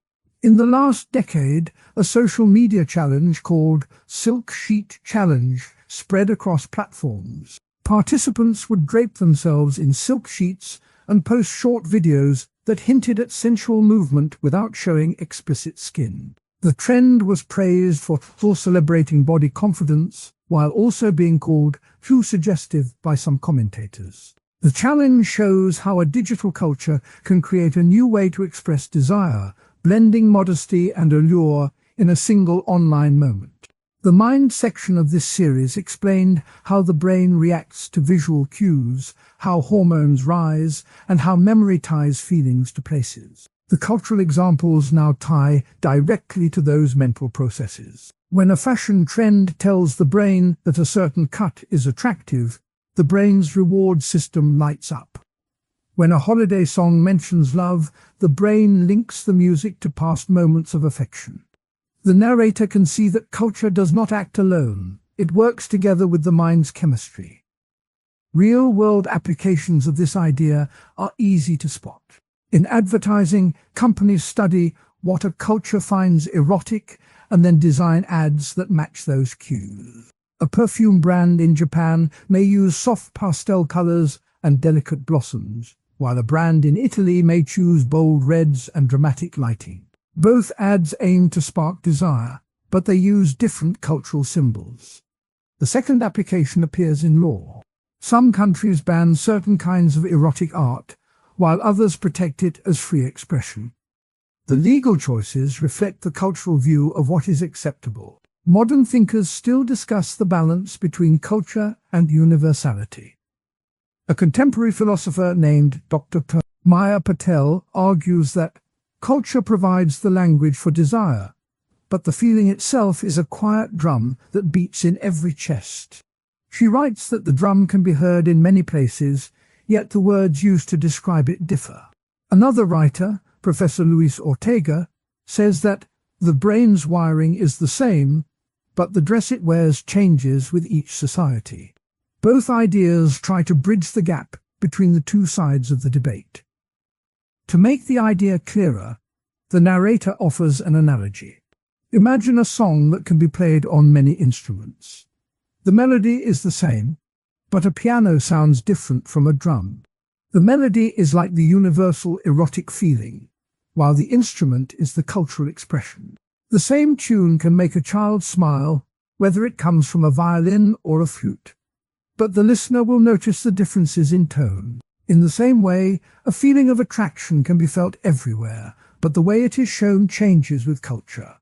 In the last decade, a social media challenge called Silk Sheet Challenge spread across platforms. Participants would drape themselves in silk sheets and post short videos that hinted at sensual movement without showing explicit skin. The trend was praised for celebrating body confidence, while also being called too suggestive by some commentators. The challenge shows how a digital culture can create a new way to express desire, blending modesty and allure in a single online moment. The Mind section of this series explained how the brain reacts to visual cues, how hormones rise, and how memory ties feelings to places. The cultural examples now tie directly to those mental processes. When a fashion trend tells the brain that a certain cut is attractive, the brain's reward system lights up. When a holiday song mentions love, the brain links the music to past moments of affection. The narrator can see that culture does not act alone. It works together with the mind's chemistry. Real-world applications of this idea are easy to spot. In advertising, companies study what a culture finds erotic and then design ads that match those cues. A perfume brand in Japan may use soft pastel colors and delicate blossoms, while a brand in Italy may choose bold reds and dramatic lighting. Both ads aim to spark desire, but they use different cultural symbols. The second application appears in law. Some countries ban certain kinds of erotic art, while others protect it as free expression. The legal choices reflect the cultural view of what is acceptable. Modern thinkers still discuss the balance between culture and universality. A contemporary philosopher named Dr. Maya Patel argues that culture provides the language for desire, but the feeling itself is a quiet drum that beats in every chest. She writes that the drum can be heard in many places, yet the words used to describe it differ. Another writer, Professor Luis Ortega, says that the brain's wiring is the same, but the dress it wears changes with each society. Both ideas try to bridge the gap between the two sides of the debate. To make the idea clearer, the narrator offers an analogy. Imagine a song that can be played on many instruments. The melody is the same, but a piano sounds different from a drum. The melody is like the universal erotic feeling, while the instrument is the cultural expression. The same tune can make a child smile, whether it comes from a violin or a flute, but the listener will notice the differences in tone. In the same way, a feeling of attraction can be felt everywhere, but the way it is shown changes with culture.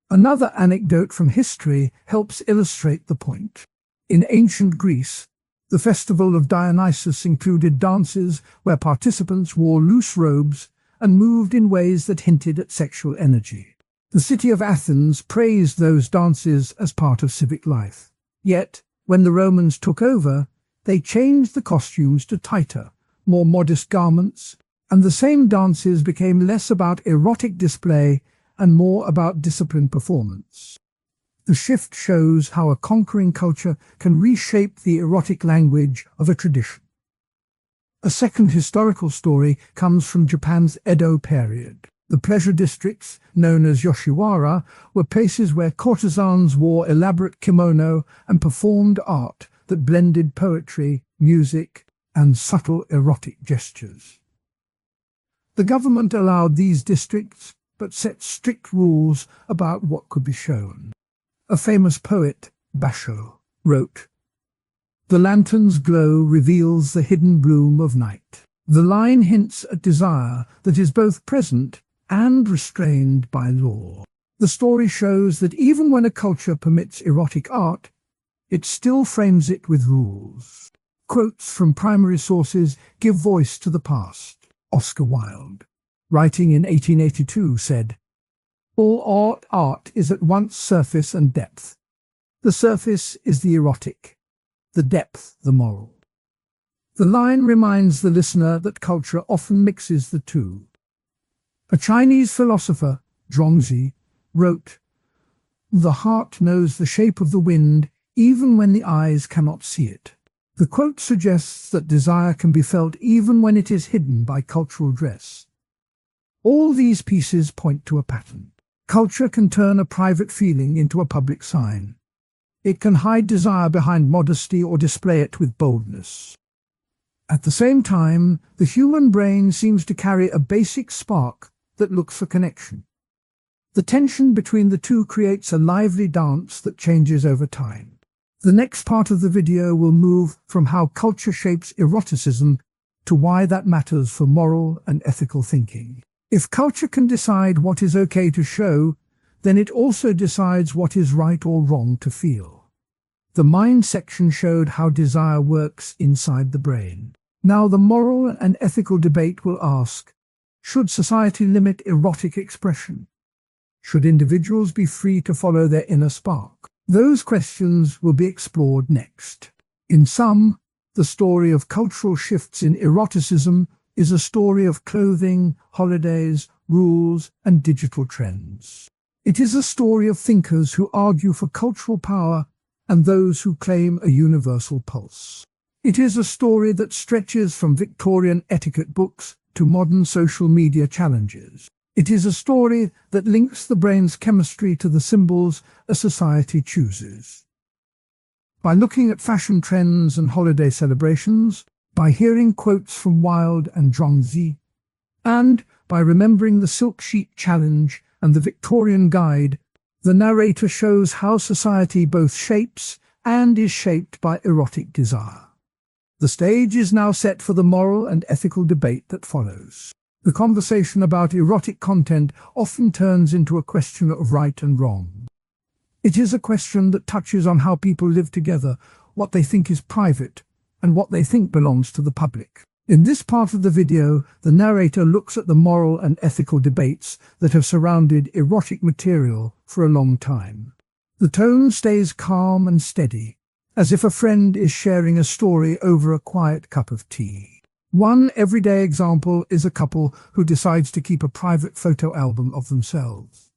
Another anecdote from history helps illustrate the point. In ancient Greece, the festival of Dionysus included dances where participants wore loose robes and moved in ways that hinted at sexual energy. The city of Athens praised those dances as part of civic life. Yet, when the Romans took over, they changed the costumes to tighter, more modest garments, and the same dances became less about erotic display and more about disciplined performance. The shift shows how a conquering culture can reshape the erotic language of a tradition. A second historical story comes from Japan's Edo period. The pleasure districts, known as Yoshiwara, were places where courtesans wore elaborate kimono and performed art that blended poetry, music, and subtle erotic gestures. The government allowed these districts, but set strict rules about what could be shown. A famous poet, Basho, wrote, "The lantern's glow reveals the hidden bloom of night." The line hints at desire that is both present and restrained by law. The story shows that even when a culture permits erotic art, it still frames it with rules. Quotes from primary sources give voice to the past. Oscar Wilde, writing in 1882, said, "All art is at once surface and depth. The surface is the erotic, the depth the moral." The line reminds the listener that culture often mixes the two. A Chinese philosopher, Zhuangzi, wrote, "The heart knows the shape of the wind even when the eyes cannot see it." The quote suggests that desire can be felt even when it is hidden by cultural dress. All these pieces point to a pattern. Culture can turn a private feeling into a public sign. It can hide desire behind modesty or display it with boldness. At the same time, the human brain seems to carry a basic spark that looks for connection. The tension between the two creates a lively dance that changes over time. The next part of the video will move from how culture shapes eroticism to why that matters for moral and ethical thinking. If culture can decide what is okay to show, then it also decides what is right or wrong to feel. The mind section showed how desire works inside the brain. Now the moral and ethical debate will ask, should society limit erotic expression? Should individuals be free to follow their inner spark? Those questions will be explored next. In sum, the story of cultural shifts in eroticism is a story of clothing, holidays, rules, and digital trends. It is a story of thinkers who argue for cultural power and those who claim a universal pulse. It is a story that stretches from Victorian etiquette books to modern social media challenges. It is a story that links the brain's chemistry to the symbols a society chooses. By looking at fashion trends and holiday celebrations, by hearing quotes from Wilde and Zhuangzi, and by remembering the Silk Sheet Challenge and the Victorian Guide, the narrator shows how society both shapes and is shaped by erotic desire. The stage is now set for the moral and ethical debate that follows. The conversation about erotic content often turns into a question of right and wrong. It is a question that touches on how people live together, what they think is private, and what they think belongs to the public. In this part of the video, the narrator looks at the moral and ethical debates that have surrounded erotic material for a long time. The tone stays calm and steady, as if a friend is sharing a story over a quiet cup of tea. One everyday example is a couple who decides to keep a private photo album of themselves.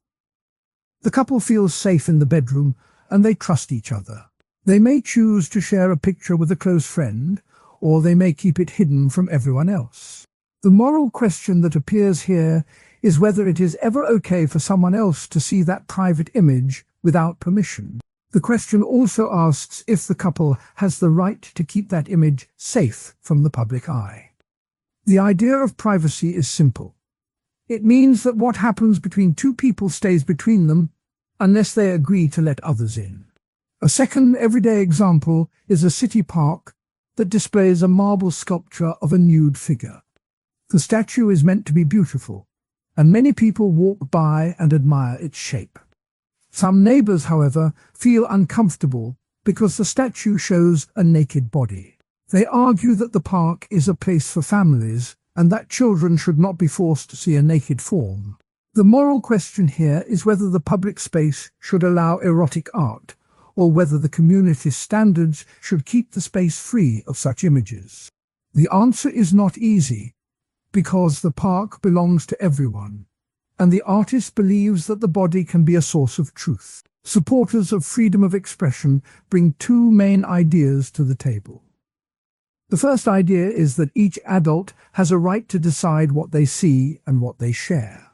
The couple feels safe in the bedroom and they trust each other. They may choose to share a picture with a close friend, or they may keep it hidden from everyone else. The moral question that appears here is whether it is ever okay for someone else to see that private image without permission. The question also asks if the couple has the right to keep that image safe from the public eye. The idea of privacy is simple. It means that what happens between two people stays between them unless they agree to let others in. A second everyday example is a city park that displays a marble sculpture of a nude figure. The statue is meant to be beautiful, and many people walk by and admire its shape. Some neighbors, however, feel uncomfortable because the statue shows a naked body. They argue that the park is a place for families and that children should not be forced to see a naked form. The moral question here is whether the public space should allow erotic art, or whether the community's standards should keep the space free of such images. The answer is not easy, because the park belongs to everyone, and the artist believes that the body can be a source of truth. Supporters of freedom of expression bring two main ideas to the table. The first idea is that each adult has a right to decide what they see and what they share.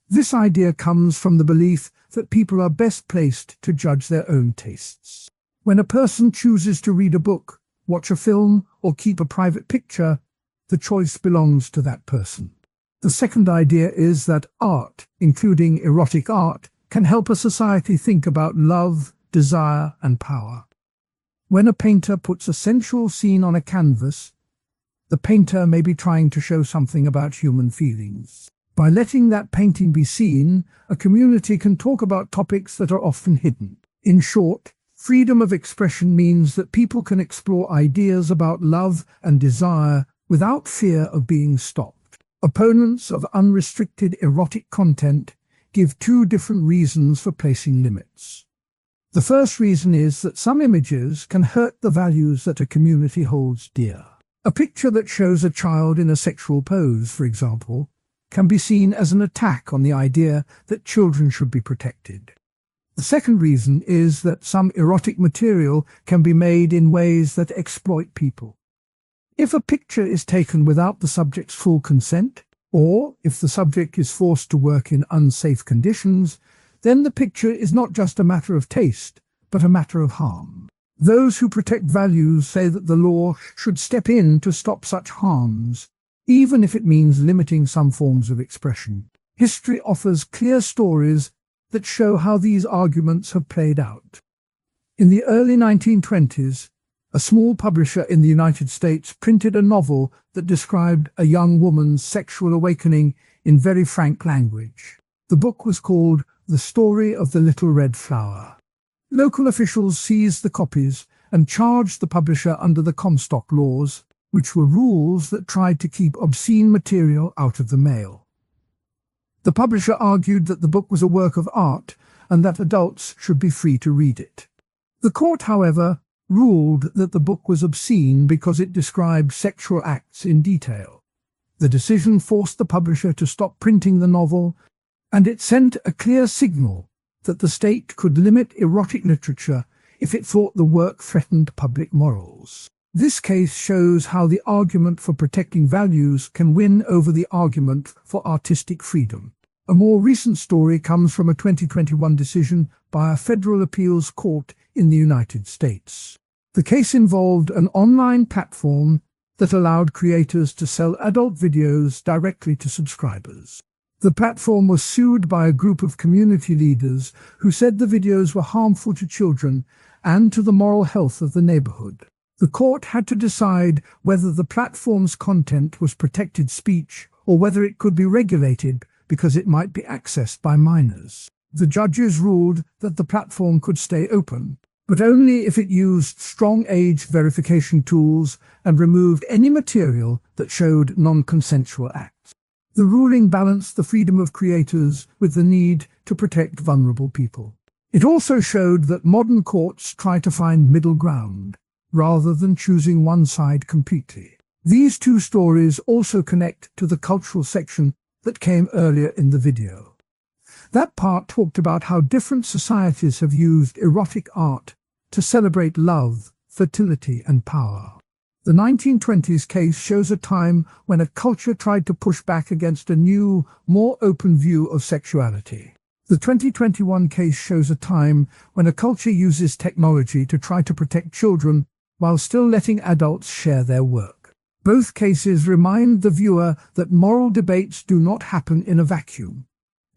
This idea comes from the belief that people are best placed to judge their own tastes. When a person chooses to read a book, watch a film, or keep a private picture, the choice belongs to that person. The second idea is that art, including erotic art, can help a society think about love, desire, and power. When a painter puts a sensual scene on a canvas, the painter may be trying to show something about human feelings. By letting that painting be seen, a community can talk about topics that are often hidden. In short, freedom of expression means that people can explore ideas about love and desire without fear of being stopped. Opponents of unrestricted erotic content give two different reasons for placing limits. The first reason is that some images can hurt the values that a community holds dear. A picture that shows a child in a sexual pose, for example, can be seen as an attack on the idea that children should be protected. The second reason is that some erotic material can be made in ways that exploit people. If a picture is taken without the subject's full consent, or if the subject is forced to work in unsafe conditions, then the picture is not just a matter of taste, but a matter of harm. Those who protect values say that the law should step in to stop such harms, even if it means limiting some forms of expression. History offers clear stories that show how these arguments have played out. In the early 1920s, a small publisher in the United States printed a novel that described a young woman's sexual awakening in very frank language. The book was called The Story of the Little Red Flower. Local officials seized the copies and charged the publisher under the Comstock laws, which were rules that tried to keep obscene material out of the mail. The publisher argued that the book was a work of art and that adults should be free to read it. The court, however, ruled that the book was obscene because it described sexual acts in detail. The decision forced the publisher to stop printing the novel, and it sent a clear signal that the state could limit erotic literature if it thought the work threatened public morals. This case shows how the argument for protecting values can win over the argument for artistic freedom. A more recent story comes from a 2021 decision by a federal appeals court in the United States. The case involved an online platform that allowed creators to sell adult videos directly to subscribers. The platform was sued by a group of community leaders who said the videos were harmful to children and to the moral health of the neighborhood. The court had to decide whether the platform's content was protected speech or whether it could be regulated because it might be accessed by minors. The judges ruled that the platform could stay open, but only if it used strong age verification tools and removed any material that showed non-consensual acts. The ruling balanced the freedom of creators with the need to protect vulnerable people. It also showed that modern courts try to find middle ground, rather than choosing one side completely. These two stories also connect to the cultural section that came earlier in the video. That part talked about how different societies have used erotic art to celebrate love, fertility, and power. The 1920s case shows a time when a culture tried to push back against a new, more open view of sexuality. The 2021 case shows a time when a culture uses technology to try to protect children while still letting adults share their work. Both cases remind the viewer that moral debates do not happen in a vacuum.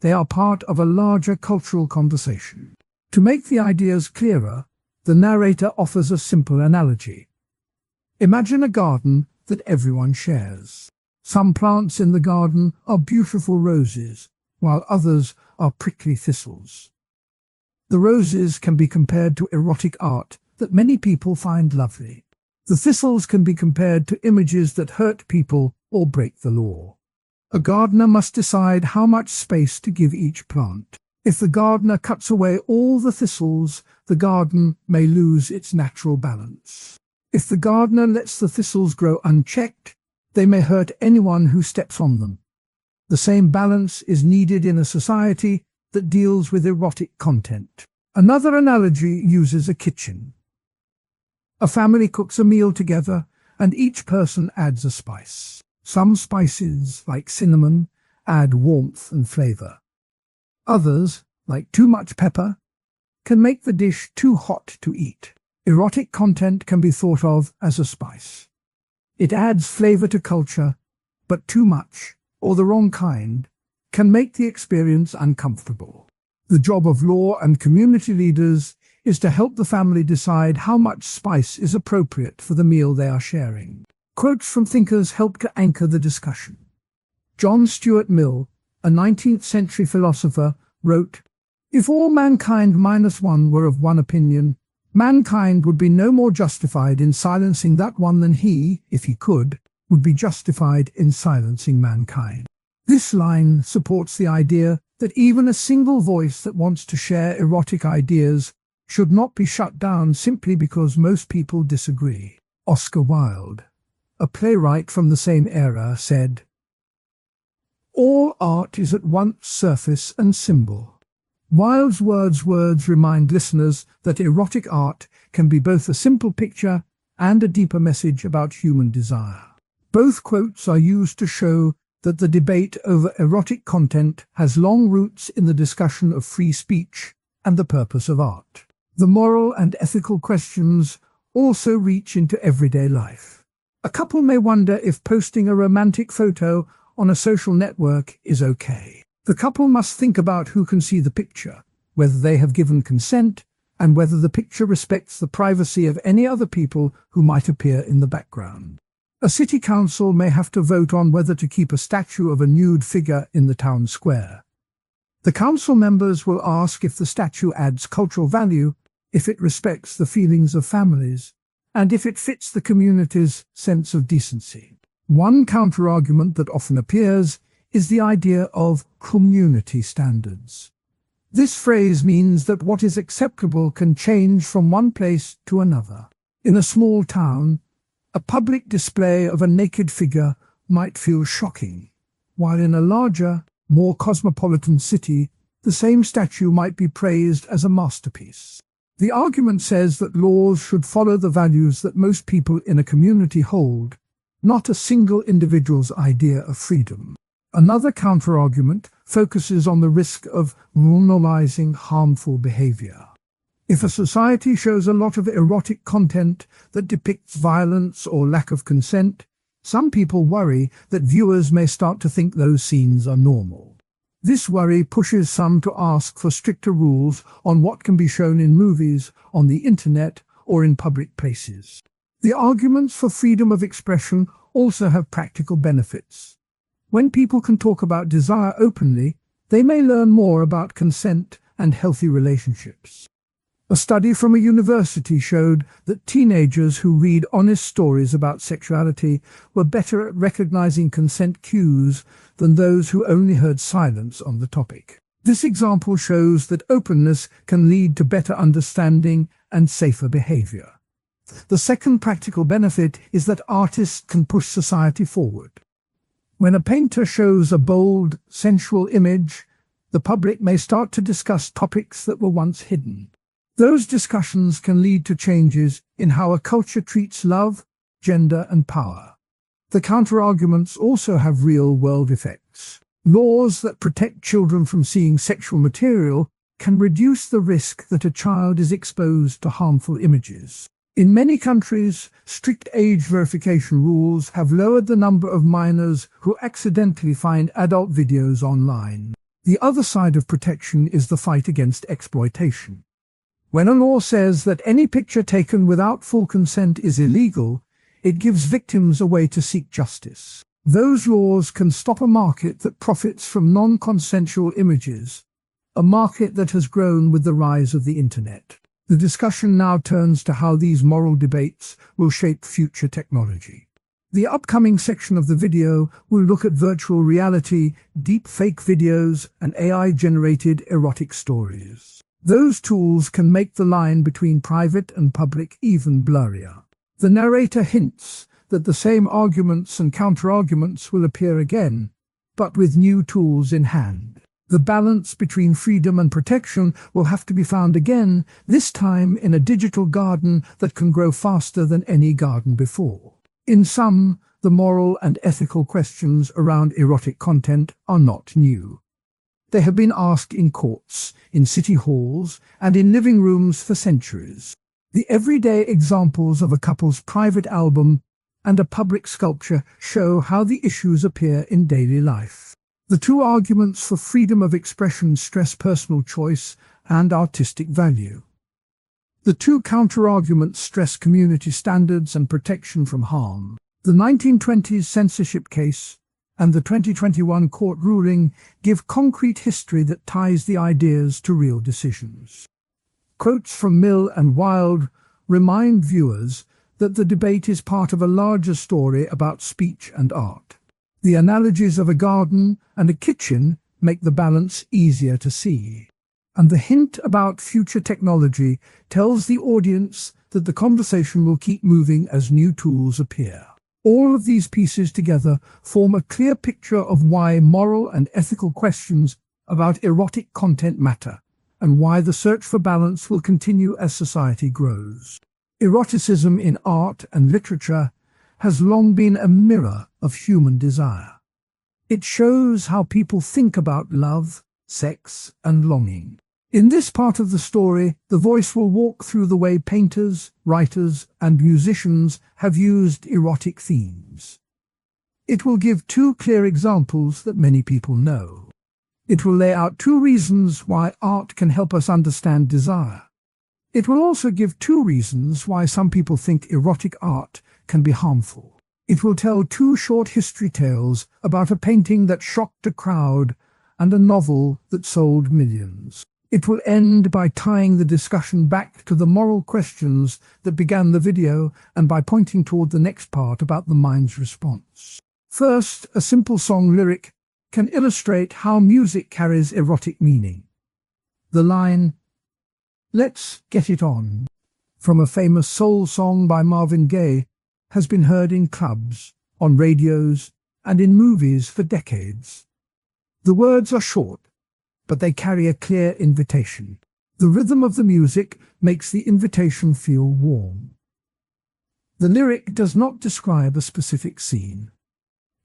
They are part of a larger cultural conversation. To make the ideas clearer, the narrator offers a simple analogy. Imagine a garden that everyone shares. Some plants in the garden are beautiful roses, while others are prickly thistles. The roses can be compared to erotic art that many people find lovely. The thistles can be compared to images that hurt people or break the law. A gardener must decide how much space to give each plant. If the gardener cuts away all the thistles, the garden may lose its natural balance. If the gardener lets the thistles grow unchecked, they may hurt anyone who steps on them. The same balance is needed in a society that deals with erotic content. Another analogy uses a kitchen. A family cooks a meal together, and each person adds a spice. Some spices, like cinnamon, add warmth and flavor. Others, like too much pepper, can make the dish too hot to eat. Erotic content can be thought of as a spice. It adds flavor to culture, but too much, or the wrong kind, can make the experience uncomfortable. The job of law and community leaders is to help the family decide how much spice is appropriate for the meal they are sharing. Quotes from thinkers help to anchor the discussion. John Stuart Mill, a 19th century philosopher, wrote, "If all mankind minus one were of one opinion, mankind would be no more justified in silencing that one than he, if he could, would be justified in silencing mankind." This line supports the idea that even a single voice that wants to share erotic ideas should not be shut down simply because most people disagree. Oscar Wilde, a playwright from the same era, said, "All art is at once surface and symbol." Wilde's words remind listeners that erotic art can be both a simple picture and a deeper message about human desire. Both quotes are used to show that the debate over erotic content has long roots in the discussion of free speech and the purpose of art. The moral and ethical questions also reach into everyday life. A couple may wonder if posting a romantic photo on a social network is okay. The couple must think about who can see the picture, whether they have given consent, and whether the picture respects the privacy of any other people who might appear in the background. A city council may have to vote on whether to keep a statue of a nude figure in the town square. The council members will ask if the statue adds cultural value, if it respects the feelings of families, and if it fits the community's sense of decency. One counterargument that often appears is the idea of community standards. This phrase means that what is acceptable can change from one place to another. In a small town, a public display of a naked figure might feel shocking, while in a larger, more cosmopolitan city, the same statue might be praised as a masterpiece. The argument says that laws should follow the values that most people in a community hold, not a single individual's idea of freedom. Another counterargument focuses on the risk of normalizing harmful behavior. If a society shows a lot of erotic content that depicts violence or lack of consent, some people worry that viewers may start to think those scenes are normal. This worry pushes some to ask for stricter rules on what can be shown in movies, on the internet, or in public places. The arguments for freedom of expression also have practical benefits. When people can talk about desire openly, they may learn more about consent and healthy relationships. A study from a university showed that teenagers who read honest stories about sexuality were better at recognizing consent cues than those who only heard silence on the topic. This example shows that openness can lead to better understanding and safer behavior. The second practical benefit is that artists can push society forward. When a painter shows a bold, sensual image, the public may start to discuss topics that were once hidden. Those discussions can lead to changes in how a culture treats love, gender, and power. The counterarguments also have real-world effects. Laws that protect children from seeing sexual material can reduce the risk that a child is exposed to harmful images. In many countries, strict age verification rules have lowered the number of minors who accidentally find adult videos online. The other side of protection is the fight against exploitation. When a law says that any picture taken without full consent is illegal, It gives victims a way to seek justice. Those laws can stop a market that profits from non-consensual images, a market that has grown with the rise of the internet. The discussion now turns to how these moral debates will shape future technology. The upcoming section of the video will look at virtual reality, deep fake videos, and AI-generated erotic stories. Those tools can make the line between private and public even blurrier. The narrator hints that the same arguments and counter-arguments will appear again, but with new tools in hand. The balance between freedom and protection will have to be found again, this time in a digital garden that can grow faster than any garden before. In sum, the moral and ethical questions around erotic content are not new. They have been asked in courts, in city halls, and in living rooms for centuries. The everyday examples of a couple's private album and a public sculpture show how the issues appear in daily life. The two arguments for freedom of expression stress personal choice and artistic value. The two counter-arguments stress community standards and protection from harm. The 1920s censorship case and the 2021 court ruling give concrete history that ties the ideas to real decisions. Quotes from Mill and Wilde remind viewers that the debate is part of a larger story about speech and art. The analogies of a garden and a kitchen make the balance easier to see. And the hint about future technology tells the audience that the conversation will keep moving as new tools appear. All of these pieces together form a clear picture of why moral and ethical questions about erotic content matter, and why the search for balance will continue as society grows. Eroticism in art and literature has long been a mirror of human desire. It shows how people think about love, sex, and longing. In this part of the story, the voice will walk through the way painters, writers, and musicians have used erotic themes. It will give two clear examples that many people know. It will lay out two reasons why art can help us understand desire. It will also give two reasons why some people think erotic art can be harmful. It will tell two short history tales about a painting that shocked a crowd and a novel that sold millions. It will end by tying the discussion back to the moral questions that began the video and by pointing toward the next part about the mind's response. First, a simple song lyric can illustrate how music carries erotic meaning. The line, "Let's get it on," from a famous soul song by Marvin Gaye, has been heard in clubs, on radios, and in movies for decades. The words are short, but they carry a clear invitation. The rhythm of the music makes the invitation feel warm. The lyric does not describe a specific scene.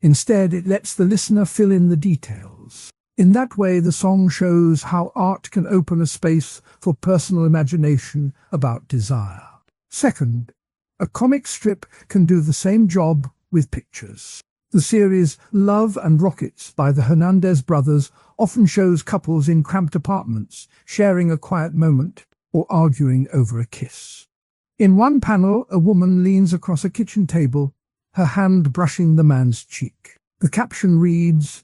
Instead, it lets the listener fill in the details. In that way, the song shows how art can open a space for personal imagination about desire. Second, a comic strip can do the same job with pictures. The series Love and Rockets by the Hernandez brothers often shows couples in cramped apartments sharing a quiet moment or arguing over a kiss. In one panel, a woman leans across a kitchen table, her hand brushing the man's cheek. The caption reads,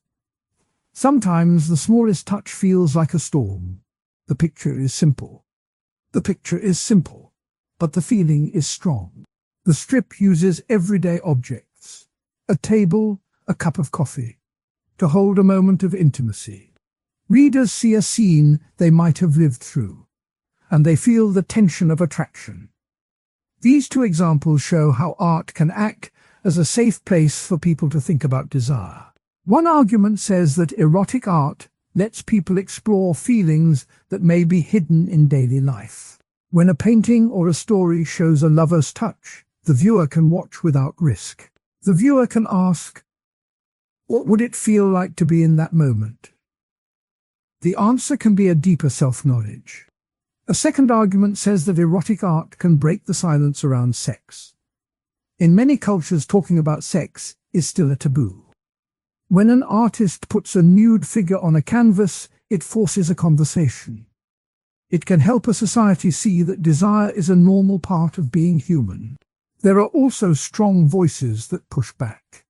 "Sometimes the smallest touch feels like a storm. The picture is simple. The picture is simple, but the feeling is strong." The strip uses everyday objects, a table, a cup of coffee, to hold a moment of intimacy. Readers see a scene they might have lived through, and they feel the tension of attraction. These two examples show how art can act as a safe place for people to think about desire. One argument says that erotic art lets people explore feelings that may be hidden in daily life. When a painting or a story shows a lover's touch, the viewer can watch without risk. The viewer can ask, what would it feel like to be in that moment? The answer can be a deeper self-knowledge. A second argument says that erotic art can break the silence around sex. In many cultures, talking about sex is still a taboo. When an artist puts a nude figure on a canvas, it forces a conversation. It can help a society see that desire is a normal part of being human. There are also strong voices that push back.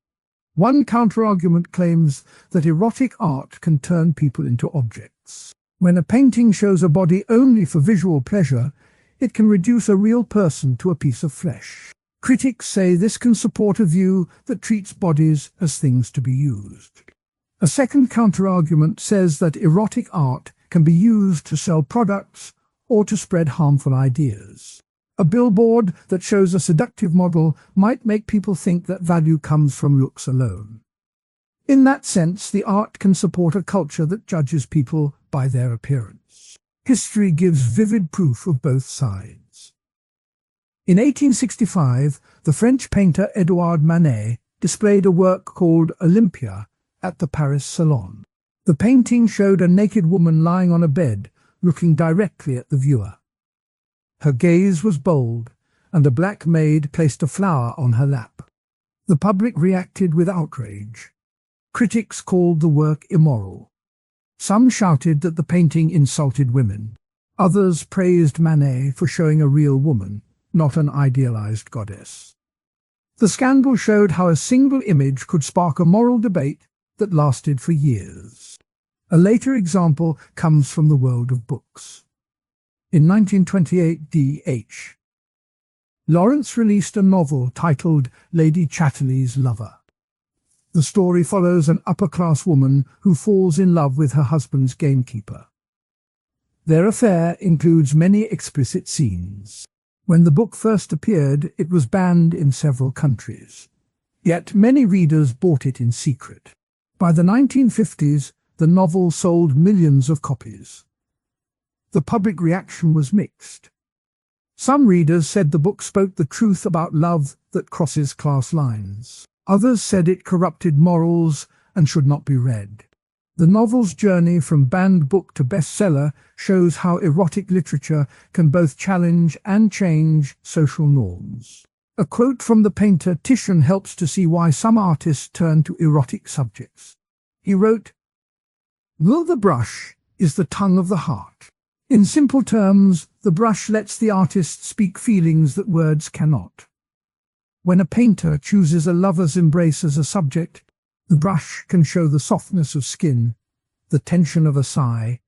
One counterargument claims that erotic art can turn people into objects. When a painting shows a body only for visual pleasure, it can reduce a real person to a piece of flesh. Critics say this can support a view that treats bodies as things to be used. A second counterargument says that erotic art can be used to sell products or to spread harmful ideas. A billboard that shows a seductive model might make people think that value comes from looks alone. In that sense, the art can support a culture that judges people by their appearance. History gives vivid proof of both sides. In 1865, the French painter Édouard Manet displayed a work called Olympia at the Paris Salon. The painting showed a naked woman lying on a bed, looking directly at the viewer. Her gaze was bold, and a black maid placed a flower on her lap. The public reacted with outrage. Critics called the work immoral. Some shouted that the painting insulted women. Others praised Manet for showing a real woman, not an idealized goddess. The scandal showed how a single image could spark a moral debate that lasted for years. A later example comes from the world of books. In 1928, D.H. Lawrence released a novel titled Lady Chatterley's Lover. The story follows an upper-class woman who falls in love with her husband's gamekeeper. Their affair includes many explicit scenes. When the book first appeared, it was banned in several countries. Yet many readers bought it in secret. By the 1950s, the novel sold millions of copies. The public reaction was mixed. Some readers said the book spoke the truth about love that crosses class lines. Others said it corrupted morals and should not be read. The novel's journey from banned book to bestseller shows how erotic literature can both challenge and change social norms. A quote from the painter Titian helps to see why some artists turn to erotic subjects. He wrote, "Though the brush is the tongue of the heart. In simple terms, the brush lets the artist speak feelings that words cannot. When a painter chooses a lover's embrace as a subject, the brush can show the softness of skin, the tension of a sigh,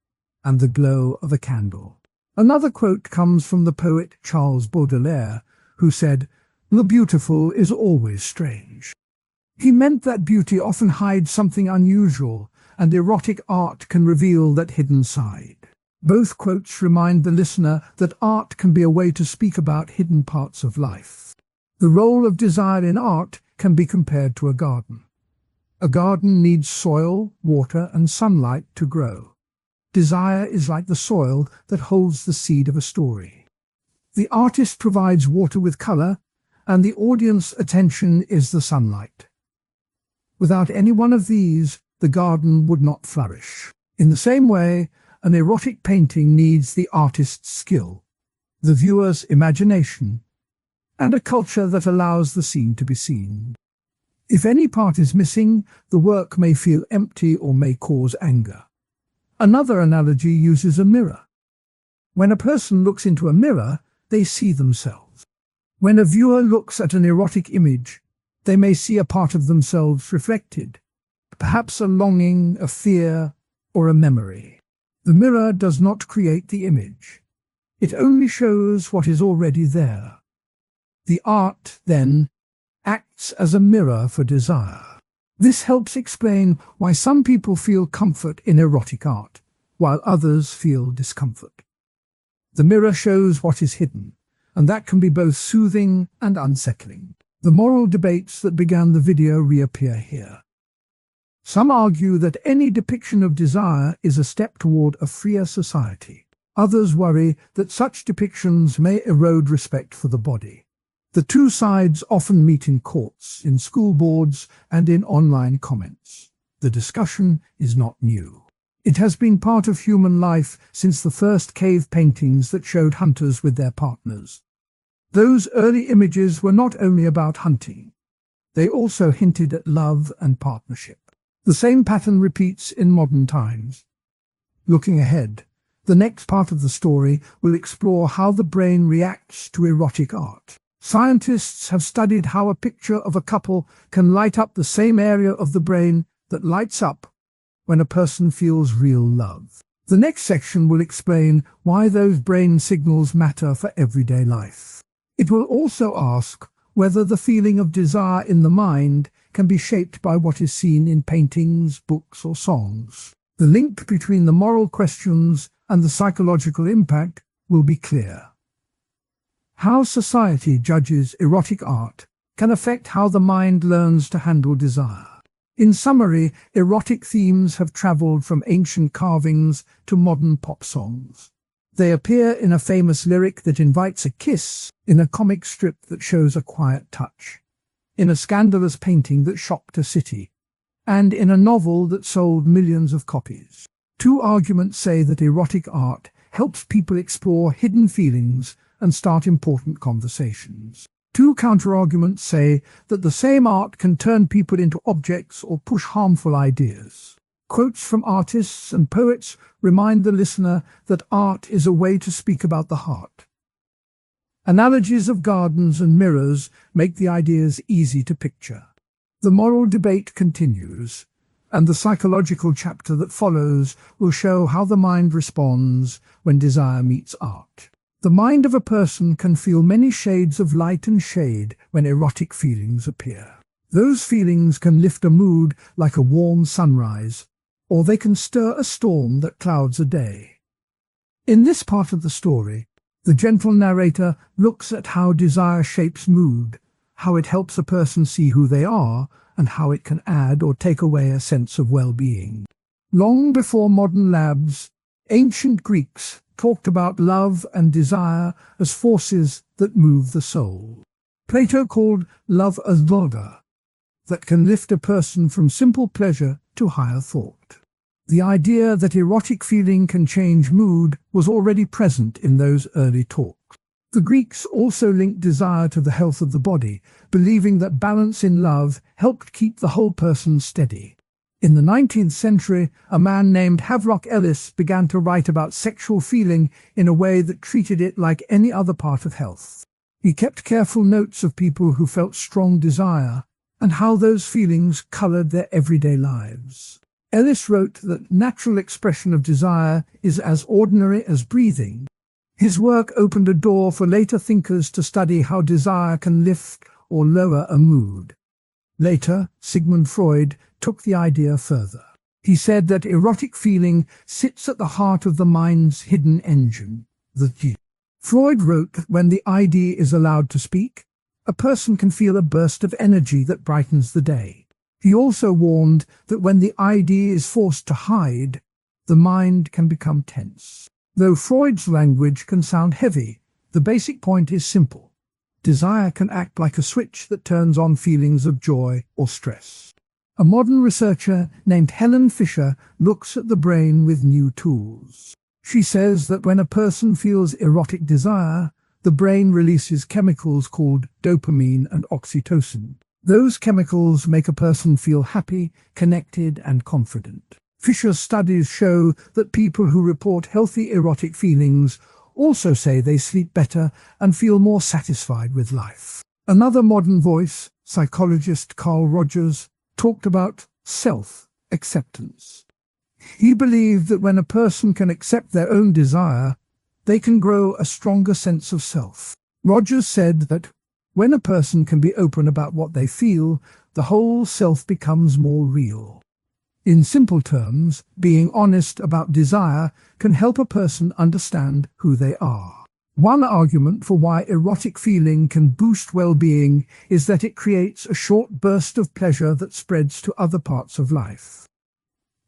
and the glow of a candle." Another quote comes from the poet Charles Baudelaire, who said, "The beautiful is always strange." He meant that beauty often hides something unusual, and erotic art can reveal that hidden side. Both quotes remind the listener that art can be a way to speak about hidden parts of life. The role of desire in art can be compared to a garden. A garden needs soil, water, and sunlight to grow. Desire is like the soil that holds the seed of a story. The artist provides water with color, and the audience's attention is the sunlight. Without any one of these, the garden would not flourish. In the same way, an erotic painting needs the artist's skill, the viewer's imagination, and a culture that allows the scene to be seen. If any part is missing, the work may feel empty or may cause anger. Another analogy uses a mirror. When a person looks into a mirror, they see themselves. When a viewer looks at an erotic image, they may see a part of themselves reflected, perhaps a longing, a fear, or a memory. The mirror does not create the image. It only shows what is already there. The art, then, acts as a mirror for desire. This helps explain why some people feel comfort in erotic art, while others feel discomfort. The mirror shows what is hidden, and that can be both soothing and unsettling. The moral debates that began the video reappear here. Some argue that any depiction of desire is a step toward a freer society. Others worry that such depictions may erode respect for the body. The two sides often meet in courts, in school boards, and in online comments. The discussion is not new. It has been part of human life since the first cave paintings that showed hunters with their partners. Those early images were not only about hunting. They also hinted at love and partnership. The same pattern repeats in modern times. Looking ahead, the next part of the story will explore how the brain reacts to erotic art. Scientists have studied how a picture of a couple can light up the same area of the brain that lights up when a person feels real love. The next section will explain why those brain signals matter for everyday life. It will also ask whether the feeling of desire in the mind can be shaped by what is seen in paintings, books, or songs. The link between the moral questions and the psychological impact will be clear. How society judges erotic art can affect how the mind learns to handle desire. In summary, erotic themes have traveled from ancient carvings to modern pop songs. They appear in a famous lyric that invites a kiss, in a comic strip that shows a quiet touch, in a scandalous painting that shocked a city, and in a novel that sold millions of copies. Two arguments say that erotic art helps people explore hidden feelings and start important conversations. Two counterarguments say that the same art can turn people into objects or push harmful ideas. Quotes from artists and poets remind the listener that art is a way to speak about the heart. Analogies of gardens and mirrors make the ideas easy to picture. The moral debate continues, and the psychological chapter that follows will show how the mind responds when desire meets art. The mind of a person can feel many shades of light and shade when erotic feelings appear. Those feelings can lift a mood like a warm sunrise, or they can stir a storm that clouds a day. In this part of the story, the gentle narrator looks at how desire shapes mood, how it helps a person see who they are, and how it can add or take away a sense of well-being. Long before modern labs, ancient Greeks talked about love and desire as forces that move the soul. Plato called love a yoga that can lift a person from simple pleasure to higher thought. The idea that erotic feeling can change mood was already present in those early talks. The Greeks also linked desire to the health of the body, believing that balance in love helped keep the whole person steady. In the 19th century, a man named Havelock Ellis began to write about sexual feeling in a way that treated it like any other part of health. He kept careful notes of people who felt strong desire and how those feelings colored their everyday lives. Ellis wrote that natural expression of desire is as ordinary as breathing. His work opened a door for later thinkers to study how desire can lift or lower a mood. Later, Sigmund Freud took the idea further. He said that erotic feeling sits at the heart of the mind's hidden engine, the G. Freud wrote that when the ID is allowed to speak, a person can feel a burst of energy that brightens the day. He also warned that when the ID is forced to hide, the mind can become tense. Though Freud's language can sound heavy, the basic point is simple. Desire can act like a switch that turns on feelings of joy or stress. A modern researcher named Helen Fisher looks at the brain with new tools. She says that when a person feels erotic desire, the brain releases chemicals called dopamine and oxytocin. Those chemicals make a person feel happy, connected, and confident. Fisher's studies show that people who report healthy erotic feelings also say they sleep better and feel more satisfied with life. Another modern voice, psychologist Carl Rogers, talked about self-acceptance. He believed that when a person can accept their own desire, they can grow a stronger sense of self. Rogers said that when a person can be open about what they feel, the whole self becomes more real. In simple terms, being honest about desire can help a person understand who they are. One argument for why erotic feeling can boost well-being is that it creates a short burst of pleasure that spreads to other parts of life.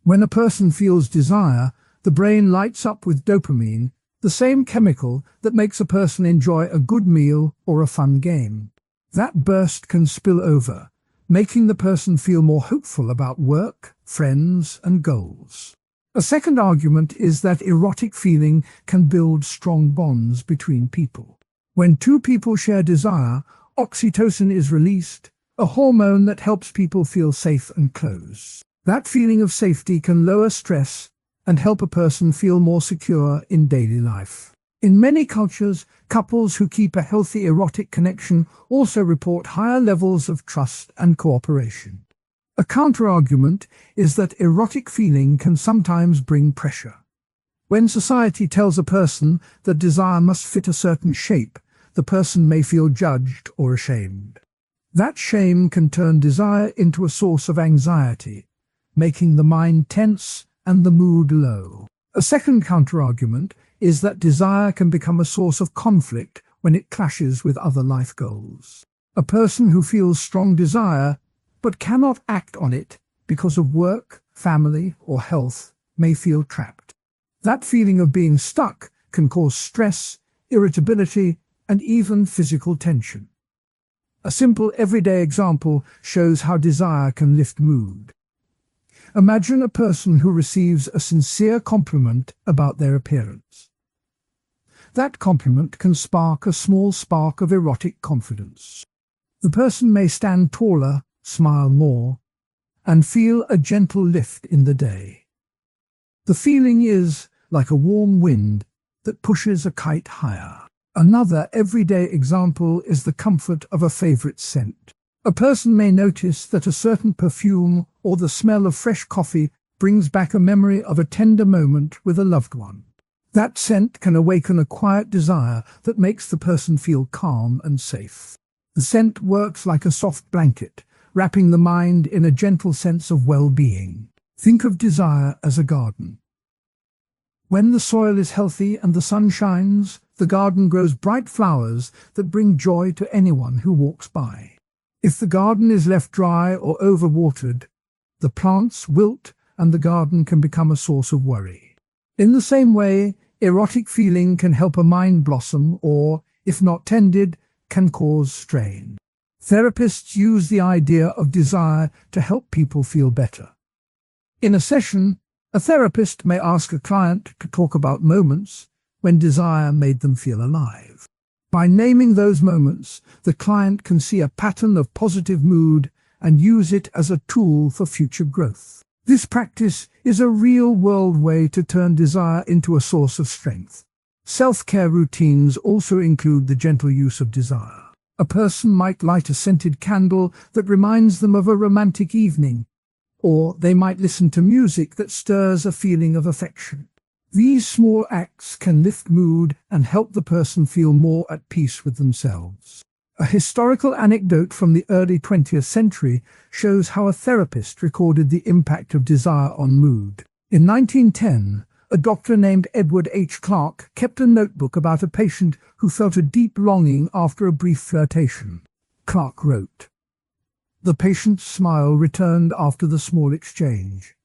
When a person feels desire, the brain lights up with dopamine, the same chemical that makes a person enjoy a good meal or a fun game. That burst can spill over, making the person feel more hopeful about work, friends, and goals. A second argument is that erotic feeling can build strong bonds between people. When two people share desire, oxytocin is released, a hormone that helps people feel safe and close. That feeling of safety can lower stress and help a person feel more secure in daily life. In many cultures, couples who keep a healthy erotic connection also report higher levels of trust and cooperation. A counterargument is that erotic feeling can sometimes bring pressure. When society tells a person that desire must fit a certain shape, the person may feel judged or ashamed. That shame can turn desire into a source of anxiety, making the mind tense and the mood low. A second counterargument is that desire can become a source of conflict when it clashes with other life goals. A person who feels strong desire but cannot act on it because of work, family, or health may feel trapped. That feeling of being stuck can cause stress, irritability, and even physical tension. A simple everyday example shows how desire can lift mood. Imagine a person who receives a sincere compliment about their appearance. That compliment can spark a small spark of erotic confidence. The person may stand taller, smile more, and feel a gentle lift in the day. The feeling is like a warm wind that pushes a kite higher. Another everyday example is the comfort of a favorite scent. A person may notice that a certain perfume or the smell of fresh coffee brings back a memory of a tender moment with a loved one. That scent can awaken a quiet desire that makes the person feel calm and safe. The scent works like a soft blanket, wrapping the mind in a gentle sense of well-being. Think of desire as a garden. When the soil is healthy and the sun shines, the garden grows bright flowers that bring joy to anyone who walks by. If the garden is left dry or overwatered, the plants wilt and the garden can become a source of worry. In the same way, erotic feeling can help a mind blossom or, if not tended, can cause strain. Therapists use the idea of desire to help people feel better. In a session, a therapist may ask a client to talk about moments when desire made them feel alive. By naming those moments, the client can see a pattern of positive mood and use it as a tool for future growth. This practice is a real-world way to turn desire into a source of strength. Self-care routines also include the gentle use of desire. A person might light a scented candle that reminds them of a romantic evening, or they might listen to music that stirs a feeling of affection. These small acts can lift mood and help the person feel more at peace with themselves. A historical anecdote from the early 20th century shows how a therapist recorded the impact of desire on mood. In 1910, a doctor named Edward H. Clark kept a notebook about a patient who felt a deep longing after a brief flirtation. Clark wrote, "The patient's smile returned after the small exchange,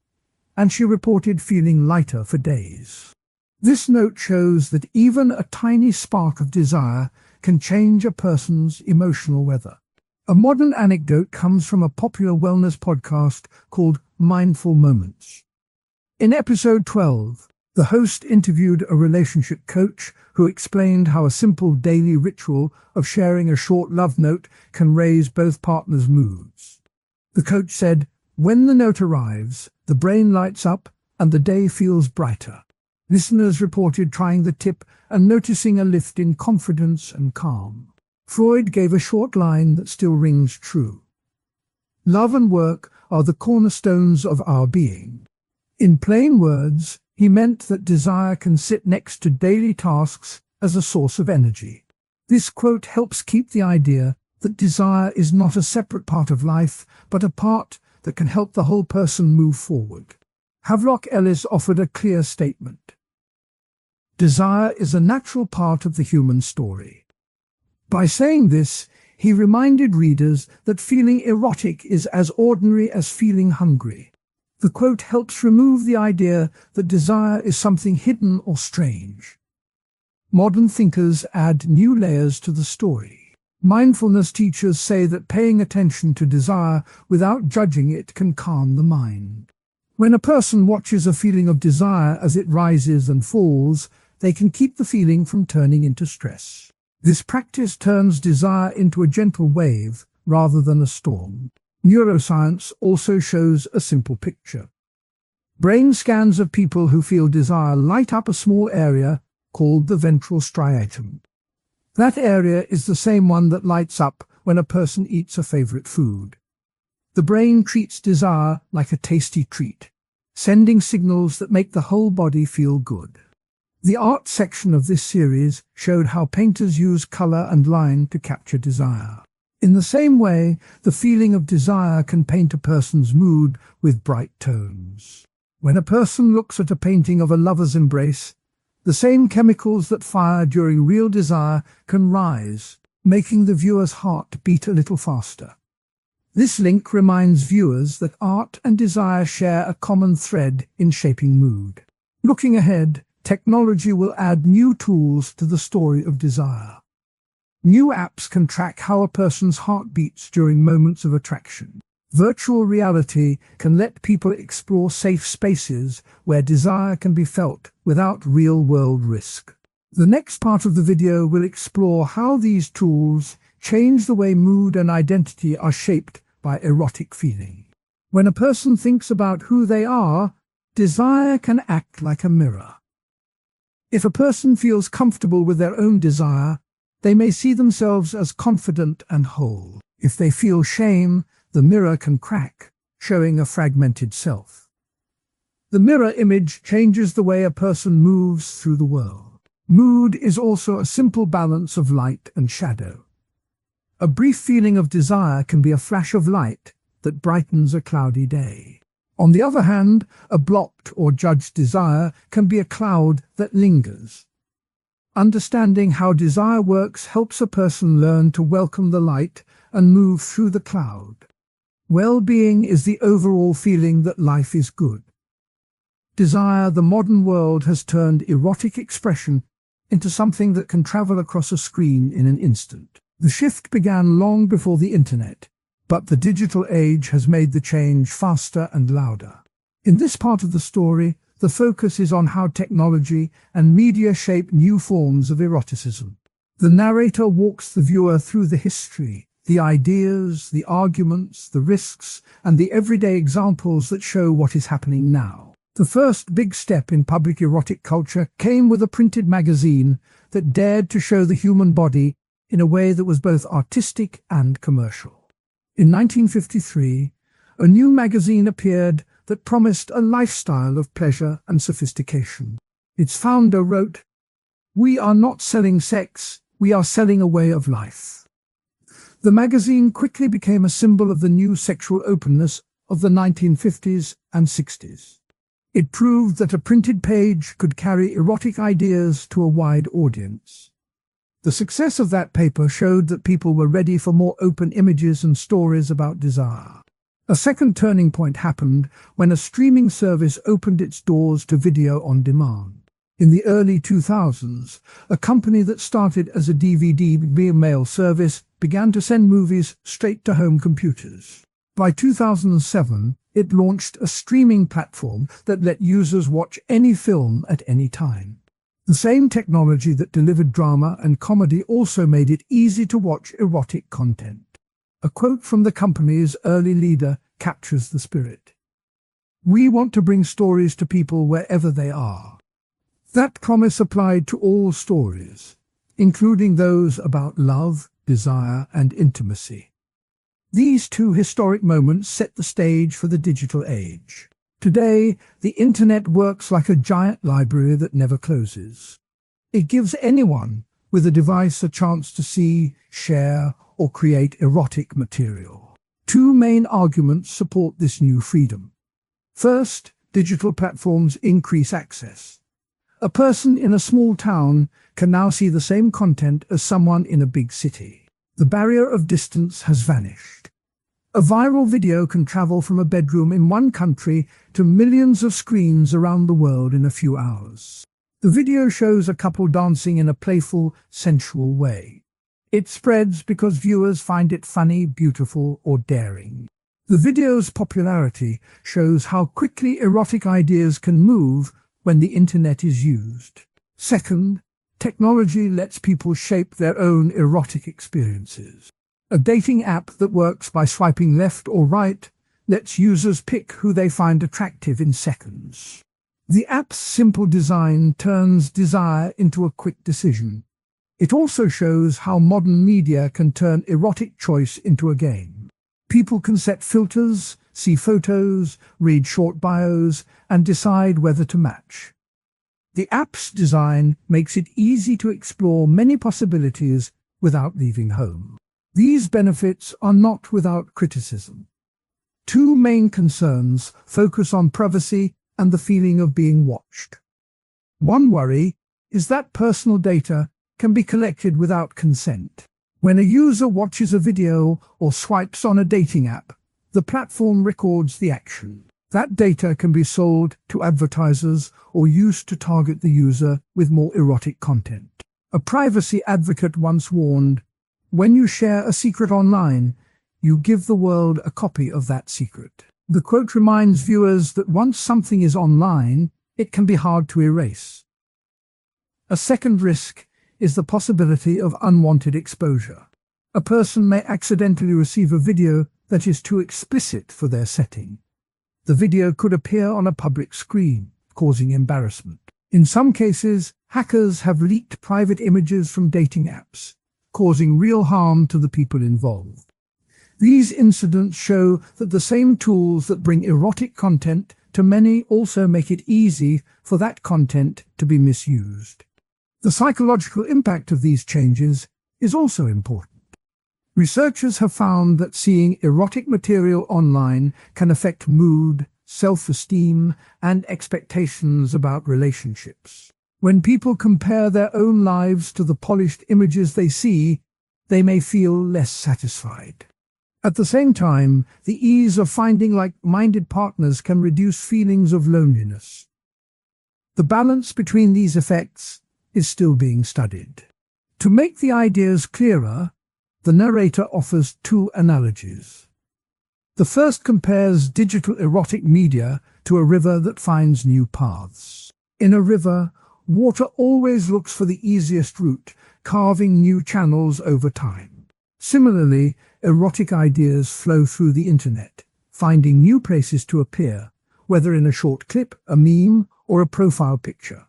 and she reported feeling lighter for days." This note shows that even a tiny spark of desire can change a person's emotional weather. A modern anecdote comes from a popular wellness podcast called Mindful Moments. In episode 12, the host interviewed a relationship coach who explained how a simple daily ritual of sharing a short love note can raise both partners' moods. The coach said, "When the note arrives, the brain lights up and the day feels brighter." Listeners reported trying the tip and noticing a lift in confidence and calm. Freud gave a short line that still rings true. "Love and work are the cornerstones of our being." In plain words, he meant that desire can sit next to daily tasks as a source of energy. This quote helps keep the idea that desire is not a separate part of life, but a part that can help the whole person move forward. Havelock Ellis offered a clear statement. Desire is a natural part of the human story. By saying this, he reminded readers that feeling erotic is as ordinary as feeling hungry. The quote helps remove the idea that desire is something hidden or strange. Modern thinkers add new layers to the story. Mindfulness teachers say that paying attention to desire without judging it can calm the mind. When a person watches a feeling of desire as it rises and falls, they can keep the feeling from turning into stress. This practice turns desire into a gentle wave rather than a storm. Neuroscience also shows a simple picture. Brain scans of people who feel desire light up a small area called the ventral striatum. That area is the same one that lights up when a person eats a favorite food. The brain treats desire like a tasty treat, sending signals that make the whole body feel good. The art section of this series showed how painters use color and line to capture desire. In the same way, the feeling of desire can paint a person's mood with bright tones. When a person looks at a painting of a lover's embrace, the same chemicals that fire during real desire can rise, making the viewer's heart beat a little faster. This link reminds viewers that art and desire share a common thread in shaping mood. Looking ahead, technology will add new tools to the story of desire. New apps can track how a person's heart beats during moments of attraction. Virtual reality can let people explore safe spaces where desire can be felt without real-world risk. The next part of the video will explore how these tools change the way mood and identity are shaped by erotic feeling. When a person thinks about who they are, desire can act like a mirror. If a person feels comfortable with their own desire, they may see themselves as confident and whole. If they feel shame, the mirror can crack, showing a fragmented self. The mirror image changes the way a person moves through the world. Mood is also a simple balance of light and shadow. A brief feeling of desire can be a flash of light that brightens a cloudy day. On the other hand, a blocked or judged desire can be a cloud that lingers. Understanding how desire works helps a person learn to welcome the light and move through the cloud. Well-being is the overall feeling that life is good. Desire, the modern world has turned erotic expression into something that can travel across a screen in an instant. The shift began long before the internet, but the digital age has made the change faster and louder. In this part of the story, the focus is on how technology and media shape new forms of eroticism. The narrator walks the viewer through the history, the ideas, the arguments, the risks, and the everyday examples that show what is happening now. The first big step in public erotic culture came with a printed magazine that dared to show the human body in a way that was both artistic and commercial. In 1953, a new magazine appeared that promised a lifestyle of pleasure and sophistication. Its founder wrote, "We are not selling sex, we are selling a way of life." The magazine quickly became a symbol of the new sexual openness of the 1950s and 60s. It proved that a printed page could carry erotic ideas to a wide audience. The success of that paper showed that people were ready for more open images and stories about desire. A second turning point happened when a streaming service opened its doors to video on demand. In the early 2000s, a company that started as a DVD mail service began to send movies straight to home computers. By 2007, it launched a streaming platform that let users watch any film at any time. The same technology that delivered drama and comedy also made it easy to watch erotic content. A quote from the company's early leader captures the spirit. "We want to bring stories to people wherever they are." That promise applied to all stories, including those about love, desire, and intimacy. These two historic moments set the stage for the digital age. Today, the internet works like a giant library that never closes. It gives anyone with a device a chance to see, share, or create erotic material. Two main arguments support this new freedom. First, digital platforms increase access. A person in a small town can now see the same content as someone in a big city. The barrier of distance has vanished. A viral video can travel from a bedroom in one country to millions of screens around the world in a few hours. The video shows a couple dancing in a playful, sensual way. It spreads because viewers find it funny, beautiful, or daring. The video's popularity shows how quickly erotic ideas can move when the internet is used. Second, technology lets people shape their own erotic experiences. A dating app that works by swiping left or right lets users pick who they find attractive in seconds. The app's simple design turns desire into a quick decision. It also shows how modern media can turn erotic choice into a game. People can set filters, see photos, read short bios, and decide whether to match. The app's design makes it easy to explore many possibilities without leaving home. These benefits are not without criticism. Two main concerns focus on privacy and the feeling of being watched. One worry is that personal data can be collected without consent. When a user watches a video or swipes on a dating app, the platform records the action. That data can be sold to advertisers or used to target the user with more erotic content. A privacy advocate once warned, "When you share a secret online, you give the world a copy of that secret." The quote reminds viewers that once something is online, it can be hard to erase. A second risk is the possibility of unwanted exposure. A person may accidentally receive a video that is too explicit for their setting. The video could appear on a public screen, causing embarrassment. In some cases, hackers have leaked private images from dating apps, causing real harm to the people involved. These incidents show that the same tools that bring erotic content to many also make it easy for that content to be misused. The psychological impact of these changes is also important. Researchers have found that seeing erotic material online can affect mood, self-esteem, and expectations about relationships. When people compare their own lives to the polished images they see, they may feel less satisfied. At the same time, the ease of finding like-minded partners can reduce feelings of loneliness. The balance between these effects is still being studied. To make the ideas clearer, the narrator offers two analogies. The first compares digital erotic media to a river that finds new paths. In a river, water always looks for the easiest route, carving new channels over time. Similarly, erotic ideas flow through the internet, finding new places to appear, whether in a short clip, a meme, or a profile picture.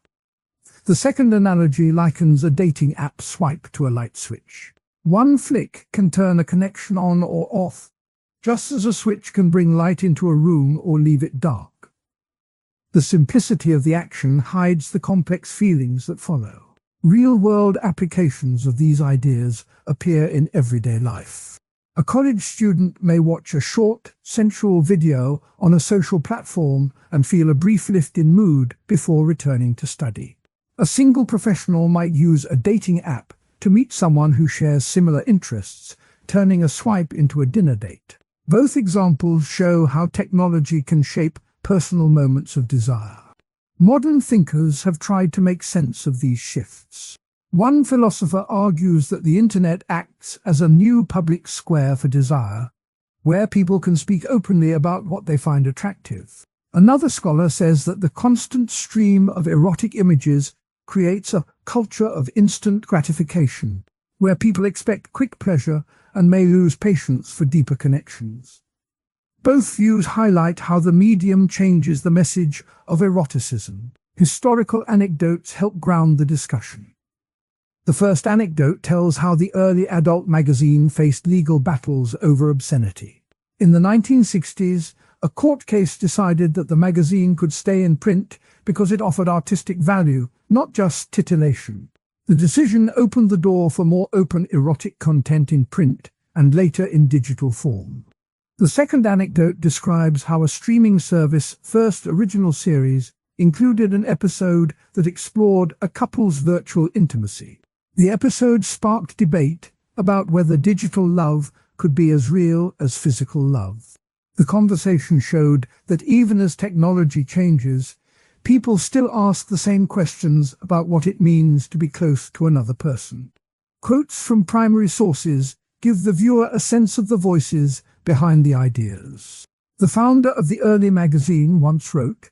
The second analogy likens a dating app swipe to a light switch. One flick can turn a connection on or off, just as a switch can bring light into a room or leave it dark. The simplicity of the action hides the complex feelings that follow. Real-world applications of these ideas appear in everyday life. A college student may watch a short, sensual video on a social platform and feel a brief lift in mood before returning to study. A single professional might use a dating app to meet someone who shares similar interests, turning a swipe into a dinner date. Both examples show how technology can shape personal moments of desire. Modern thinkers have tried to make sense of these shifts. One philosopher argues that the internet acts as a new public square for desire, where people can speak openly about what they find attractive. Another scholar says that the constant stream of erotic images creates a culture of instant gratification, where people expect quick pleasure and may lose patience for deeper connections. Both views highlight how the medium changes the message of eroticism. Historical anecdotes help ground the discussion. The first anecdote tells how the early adult magazine faced legal battles over obscenity. In the 1960s, a court case decided that the magazine could stay in print because it offered artistic value, not just titillation. The decision opened the door for more open erotic content in print and later in digital form. The second anecdote describes how a streaming service's first original series included an episode that explored a couple's virtual intimacy. The episode sparked debate about whether digital love could be as real as physical love. The conversation showed that even as technology changes, people still ask the same questions about what it means to be close to another person. Quotes from primary sources give the viewer a sense of the voices behind the ideas. The founder of the early magazine once wrote,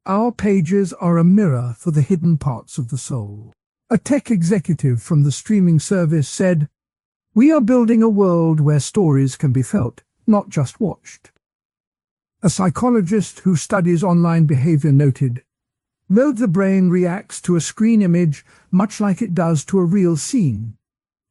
"Our pages are a mirror for the hidden parts of the soul." A tech executive from the streaming service said, "We are building a world where stories can be felt, not just watched." A psychologist who studies online behavior noted, Though the brain reacts to a screen image much like it does to a real scene,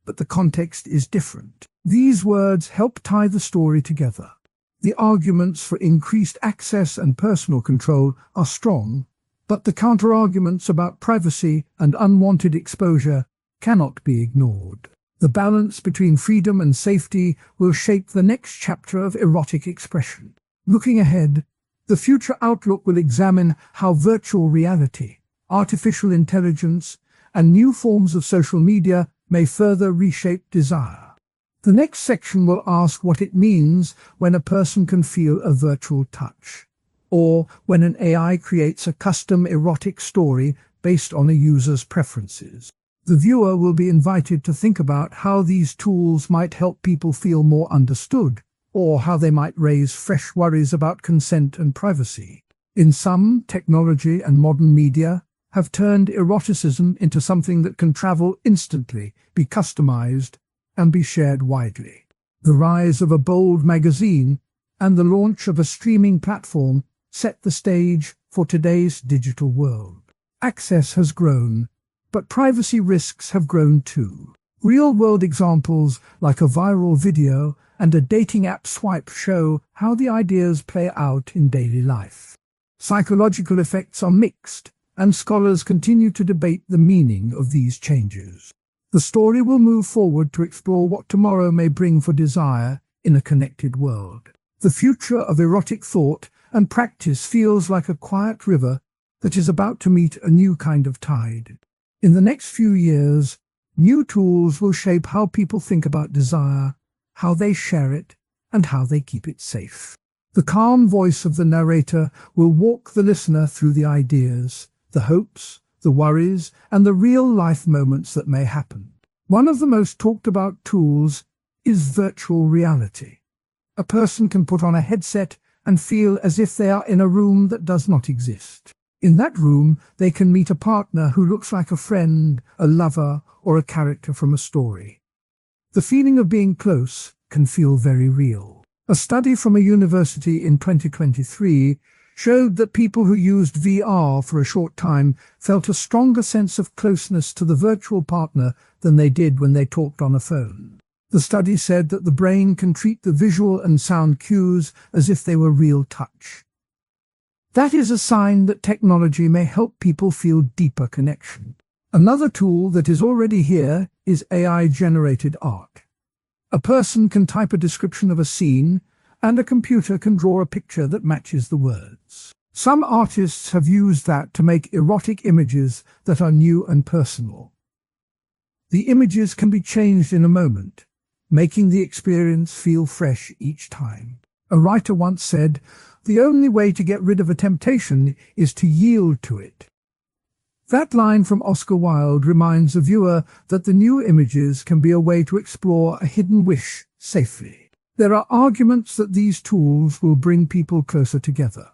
but the context is different. These words help tie the story together. The arguments for increased access and personal control are strong, but the counter-arguments about privacy and unwanted exposure cannot be ignored. The balance between freedom and safety will shape the next chapter of erotic expression. Looking ahead, the future outlook will examine how virtual reality, artificial intelligence, and new forms of social media may further reshape desire. The next section will ask what it means when a person can feel a virtual touch, or when an AI creates a custom erotic story based on a user's preferences. The viewer will be invited to think about how these tools might help people feel more understood, or how they might raise fresh worries about consent and privacy. In sum, technology and modern media have turned eroticism into something that can travel instantly, be customized, and be shared widely. The rise of a bold magazine and the launch of a streaming platform set the stage for today's digital world. Access has grown, but privacy risks have grown too. Real-world examples like a viral video and a dating app swipe show how the ideas play out in daily life. Psychological effects are mixed, and scholars continue to debate the meaning of these changes. The story will move forward to explore what tomorrow may bring for desire in a connected world. The future of erotic thought and practice feels like a quiet river that is about to meet a new kind of tide. In the next few years, new tools will shape how people think about desire, how they share it, and how they keep it safe. The calm voice of the narrator will walk the listener through the ideas, the hopes, the worries, and the real-life moments that may happen. One of the most talked about tools is virtual reality. A person can put on a headset and feel as if they are in a room that does not exist. In that room, they can meet a partner who looks like a friend, a lover, or a character from a story. The feeling of being close can feel very real. A study from a university in 2023 showed that people who used VR for a short time felt a stronger sense of closeness to the virtual partner than they did when they talked on a phone. The study said that the brain can treat the visual and sound cues as if they were real touch. That is a sign that technology may help people feel deeper connection. Another tool that is already here is AI-generated art. A person can type a description of a scene, and a computer can draw a picture that matches the words. Some artists have used that to make erotic images that are new and personal. The images can be changed in a moment, making the experience feel fresh each time. A writer once said, "The only way to get rid of a temptation is to yield to it." That line from Oscar Wilde reminds the viewer that the new images can be a way to explore a hidden wish safely. There are arguments that these tools will bring people closer together.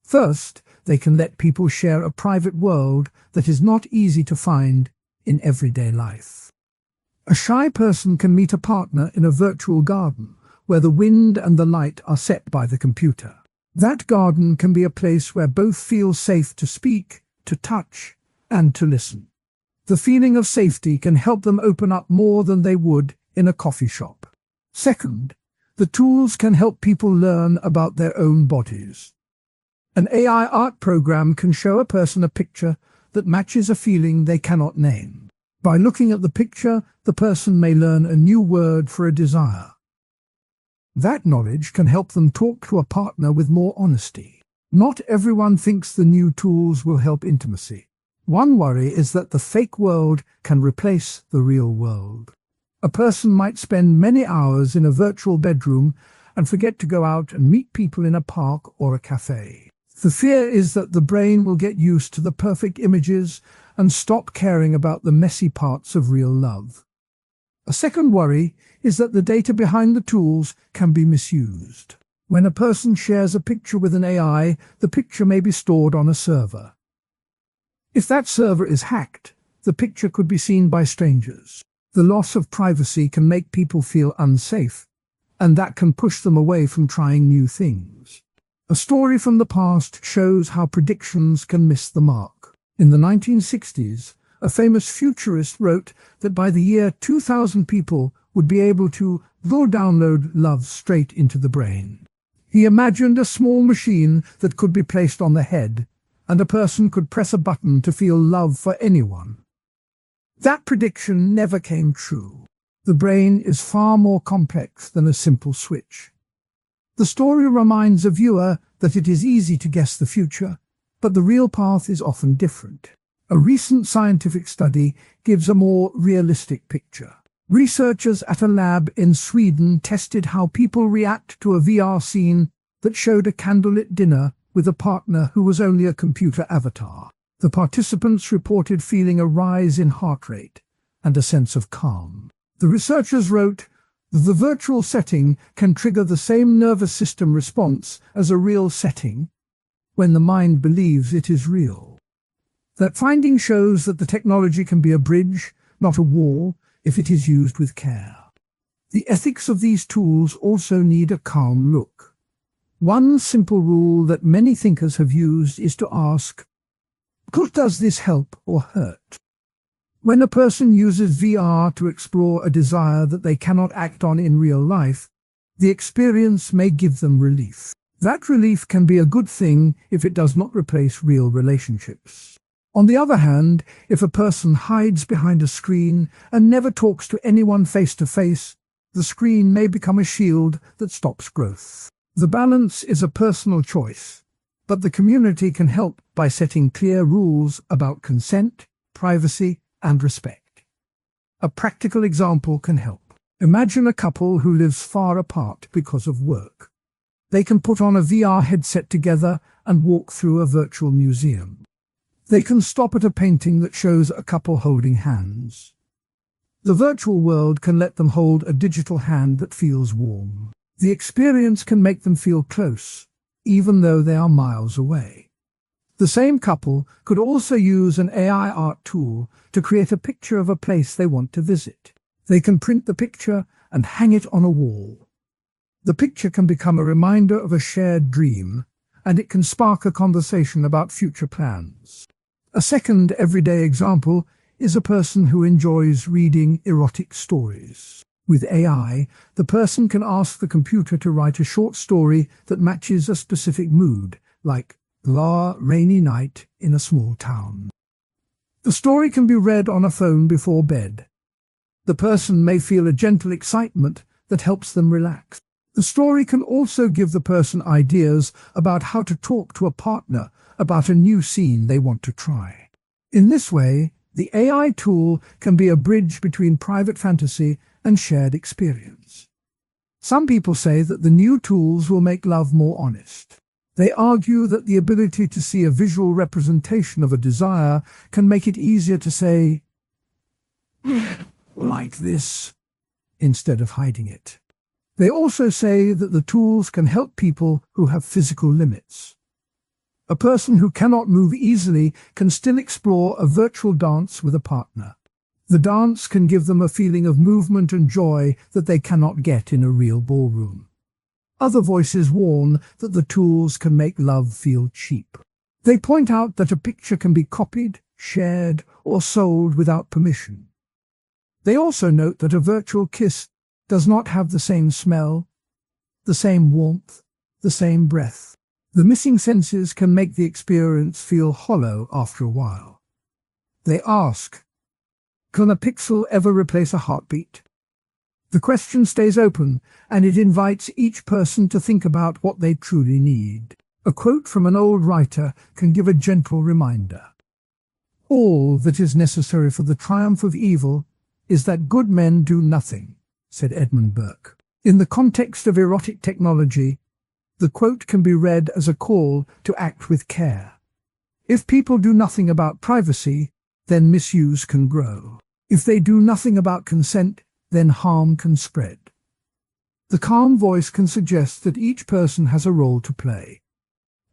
First, they can let people share a private world that is not easy to find in everyday life. A shy person can meet a partner in a virtual garden where the wind and the light are set by the computer. That garden can be a place where both feel safe to speak, to touch, and to listen. The feeling of safety can help them open up more than they would in a coffee shop. Second, the tools can help people learn about their own bodies. An AI art program can show a person a picture that matches a feeling they cannot name. By looking at the picture, the person may learn a new word for a desire. That knowledge can help them talk to a partner with more honesty. Not everyone thinks the new tools will help intimacy. One worry is that the fake world can replace the real world. A person might spend many hours in a virtual bedroom and forget to go out and meet people in a park or a cafe. The fear is that the brain will get used to the perfect images and stop caring about the messy parts of real love. A second worry is that the data behind the tools can be misused. When a person shares a picture with an AI, the picture may be stored on a server. If that server is hacked, the picture could be seen by strangers. The loss of privacy can make people feel unsafe, and that can push them away from trying new things. A story from the past shows how predictions can miss the mark. In the 1960s, a famous futurist wrote that by the year 2000 people would be able to download love straight into the brain. He imagined a small machine that could be placed on the head, and a person could press a button to feel love for anyone. That prediction never came true. The brain is far more complex than a simple switch. The story reminds a viewer that it is easy to guess the future, but the real path is often different. A recent scientific study gives a more realistic picture. Researchers at a lab in Sweden tested how people react to a VR scene that showed a candlelit dinner with a partner who was only a computer avatar. The participants reported feeling a rise in heart rate and a sense of calm. The researchers wrote, "The virtual setting can trigger the same nervous system response as a real setting when the mind believes it is real." That finding shows that the technology can be a bridge, not a wall, if it is used with care. The ethics of these tools also need a calm look. One simple rule that many thinkers have used is to ask, does this help or hurt? When a person uses VR to explore a desire that they cannot act on in real life, the experience may give them relief. That relief can be a good thing if it does not replace real relationships. On the other hand, if a person hides behind a screen and never talks to anyone face to face, the screen may become a shield that stops growth. The balance is a personal choice, but the community can help by setting clear rules about consent, privacy, and respect. A practical example can help. Imagine a couple who lives far apart because of work. They can put on a VR headset together and walk through a virtual museum. They can stop at a painting that shows a couple holding hands. The virtual world can let them hold a digital hand that feels warm. The experience can make them feel close, even though they are miles away. The same couple could also use an AI art tool to create a picture of a place they want to visit. They can print the picture and hang it on a wall. The picture can become a reminder of a shared dream, and it can spark a conversation about future plans. A second everyday example is a person who enjoys reading erotic stories. With AI, the person can ask the computer to write a short story that matches a specific mood, like "La rainy night in a small town." The story can be read on a phone before bed. The person may feel a gentle excitement that helps them relax. The story can also give the person ideas about how to talk to a partner about a new scene they want to try. In this way, the AI tool can be a bridge between private fantasy and shared experience. Some people say that the new tools will make love more honest. They argue that the ability to see a visual representation of a desire can make it easier to say, "like this," instead of hiding it. They also say that the tools can help people who have physical limits. A person who cannot move easily can still explore a virtual dance with a partner. The dance can give them a feeling of movement and joy that they cannot get in a real ballroom. Other voices warn that the tools can make love feel cheap. They point out that a picture can be copied, shared, or sold without permission. They also note that a virtual kiss does not have the same smell, the same warmth, the same breath. The missing senses can make the experience feel hollow after a while. They ask, can a pixel ever replace a heartbeat? The question stays open, and it invites each person to think about what they truly need. A quote from an old writer can give a gentle reminder. "All that is necessary for the triumph of evil is that good men do nothing," said Edmund Burke. In the context of erotic technology, the quote can be read as a call to act with care. If people do nothing about privacy, then misuse can grow. If they do nothing about consent, then harm can spread. The calm voice can suggest that each person has a role to play.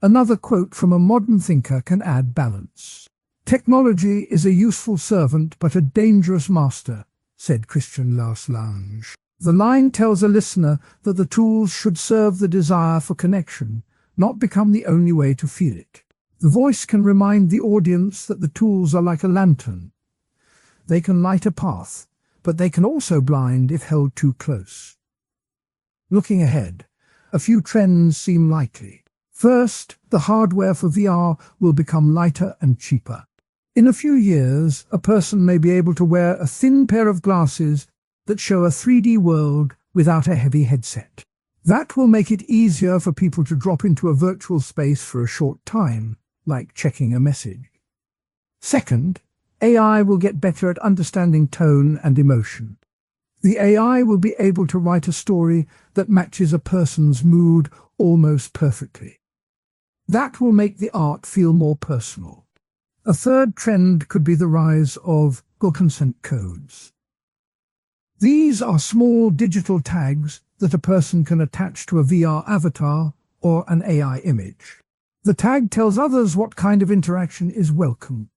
Another quote from a modern thinker can add balance. "Technology is a useful servant but a dangerous master," said Christian Laslange. The line tells a listener that the tools should serve the desire for connection, not become the only way to feel it. The voice can remind the audience that the tools are like a lantern. They can light a path, but they can also blind if held too close. Looking ahead, a few trends seem likely. First, the hardware for VR will become lighter and cheaper. In a few years, a person may be able to wear a thin pair of glasses that show a 3D world without a heavy headset. That will make it easier for people to drop into a virtual space for a short time, like checking a message. Second, AI will get better at understanding tone and emotion. The AI will be able to write a story that matches a person's mood almost perfectly. That will make the art feel more personal. A third trend could be the rise of consent codes. These are small digital tags that a person can attach to a VR avatar or an AI image. The tag tells others what kind of interaction is welcome.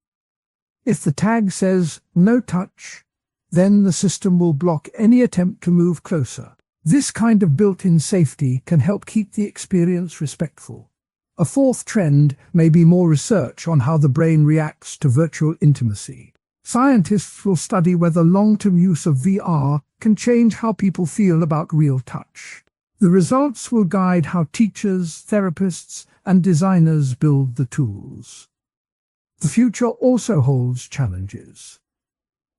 If the tag says "no touch," then the system will block any attempt to move closer. This kind of built-in safety can help keep the experience respectful. A fourth trend may be more research on how the brain reacts to virtual intimacy. Scientists will study whether long-term use of VR can change how people feel about real touch. The results will guide how teachers, therapists, and designers build the tools. The future also holds challenges.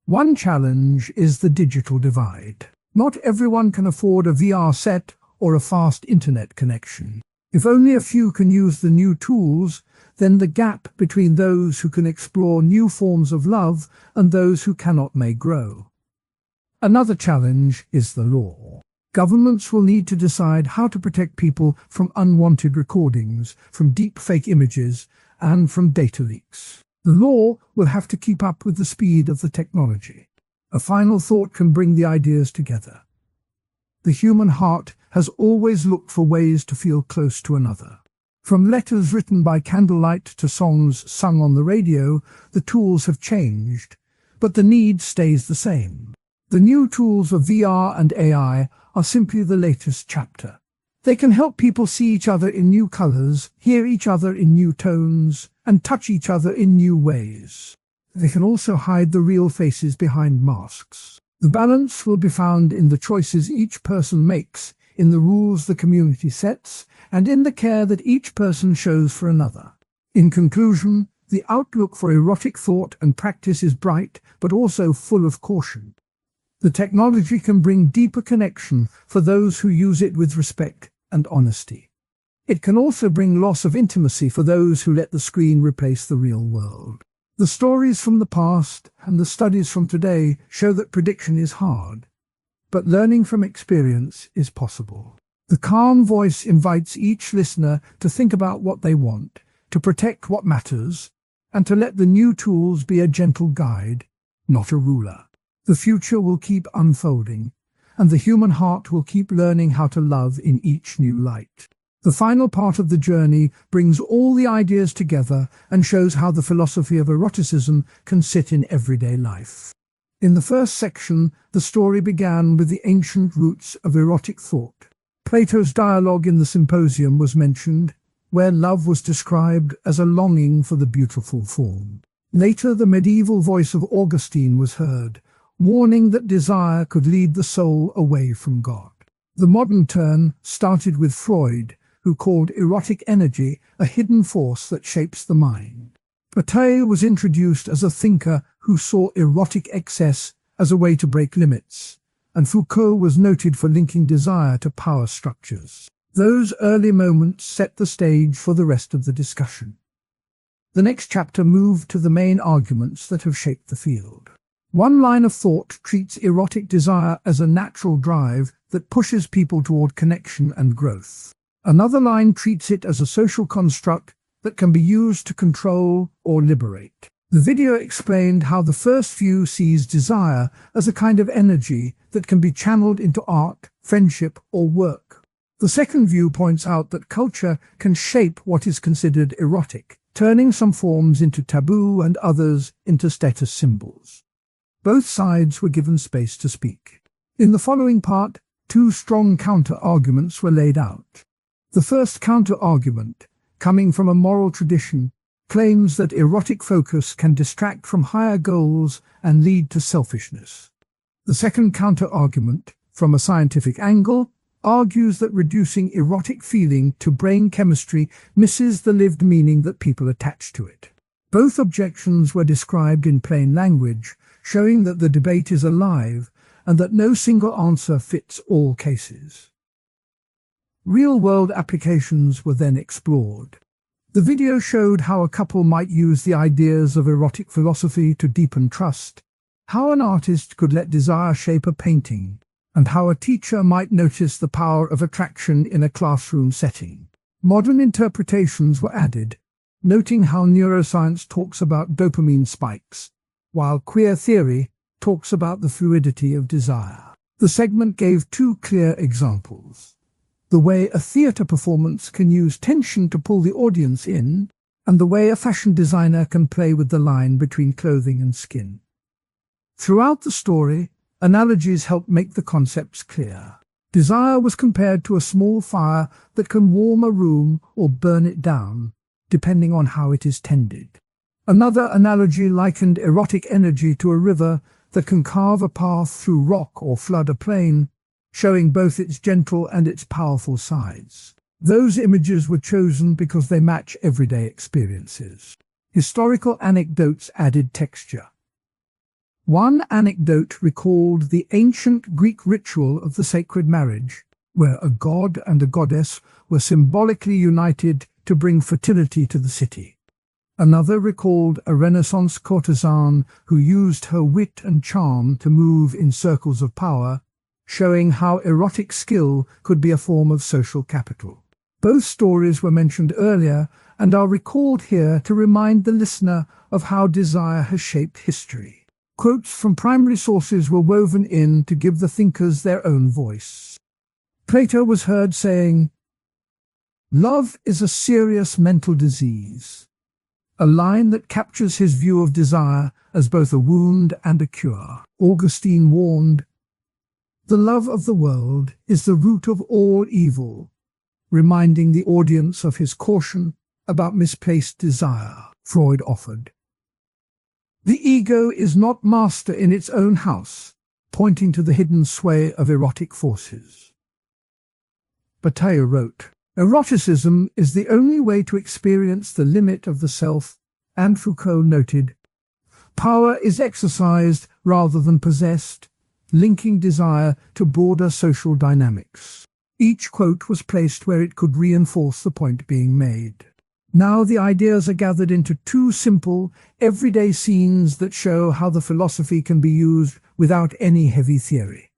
One challenge is the digital divide. Not everyone can afford a VR set or a fast internet connection. If only a few can use the new tools, then the gap between those who can explore new forms of love and those who cannot may grow. Another challenge is the law. Governments will need to decide how to protect people from unwanted recordings, from deepfake images, and from data leaks. The law will have to keep up with the speed of the technology. A final thought can bring the ideas together. The human heart has always looked for ways to feel close to another. From letters written by candlelight to songs sung on the radio, the tools have changed, but the need stays the same. The new tools of VR and AI are simply the latest chapter. They can help people see each other in new colors, hear each other in new tones, and touch each other in new ways. They can also hide the real faces behind masks. The balance will be found in the choices each person makes, in the rules the community sets, and in the care that each person shows for another. In conclusion, the outlook for erotic thought and practice is bright, but also full of caution. The technology can bring deeper connection for those who use it with respect and honesty. It can also bring loss of intimacy for those who let the screen replace the real world. The stories from the past and the studies from today show that prediction is hard, but learning from experience is possible. The calm voice invites each listener to think about what they want, to protect what matters, and to let the new tools be a gentle guide, not a ruler. The future will keep unfolding, and the human heart will keep learning how to love in each new light. The final part of the journey brings all the ideas together and shows how the philosophy of eroticism can sit in everyday life. In the first section, the story began with the ancient roots of erotic thought. Plato's dialogue in the Symposium was mentioned, where love was described as a longing for the beautiful form. Later, the medieval voice of Augustine was heard, warning that desire could lead the soul away from God. The modern turn started with Freud, who called erotic energy a hidden force that shapes the mind. Plato was introduced as a thinker who saw erotic excess as a way to break limits, and Foucault was noted for linking desire to power structures. Those early moments set the stage for the rest of the discussion. The next chapter moved to the main arguments that have shaped the field. One line of thought treats erotic desire as a natural drive that pushes people toward connection and growth. Another line treats it as a social construct that can be used to control or liberate. The video explained how the first view sees desire as a kind of energy that can be channeled into art, friendship, or work. The second view points out that culture can shape what is considered erotic, turning some forms into taboo and others into status symbols. Both sides were given space to speak. In the following part, two strong counter-arguments were laid out. The first counter-argument, coming from a moral tradition, claims that erotic focus can distract from higher goals and lead to selfishness. The second counter-argument, from a scientific angle, argues that reducing erotic feeling to brain chemistry misses the lived meaning that people attach to it. Both objections were described in plain language, showing that the debate is alive and that no single answer fits all cases. Real-world applications were then explored. The video showed how a couple might use the ideas of erotic philosophy to deepen trust, how an artist could let desire shape a painting, and how a teacher might notice the power of attraction in a classroom setting. Modern interpretations were added, noting how neuroscience talks about dopamine spikes, while queer theory talks about the fluidity of desire. The segment gave two clear examples: the way a theatre performance can use tension to pull the audience in, and the way a fashion designer can play with the line between clothing and skin. Throughout the story, analogies help make the concepts clear. Desire was compared to a small fire that can warm a room or burn it down, depending on how it is tended. Another analogy likened erotic energy to a river that can carve a path through rock or flood a plain, showing both its gentle and its powerful sides. Those images were chosen because they match everyday experiences. Historical anecdotes added texture. One anecdote recalled the ancient Greek ritual of the sacred marriage, where a god and a goddess were symbolically united to bring fertility to the city. Another recalled a Renaissance courtesan who used her wit and charm to move in circles of power, showing how erotic skill could be a form of social capital. Both stories were mentioned earlier and are recalled here to remind the listener of how desire has shaped history. Quotes from primary sources were woven in to give the thinkers their own voice. Plato was heard saying, "Love is a serious mental disease," a line that captures his view of desire as both a wound and a cure. Augustine warned, "The love of the world is the root of all evil," reminding the audience of his caution about misplaced desire. Freud offered, "The ego is not master in its own house," pointing to the hidden sway of erotic forces. Plato wrote, "Eroticism is the only way to experience the limit of the self," and Foucault noted, "Power is exercised rather than possessed," linking desire to broader social dynamics. Each quote was placed where it could reinforce the point being made. Now the ideas are gathered into two simple, everyday scenes that show how the philosophy can be used without any heavy theory.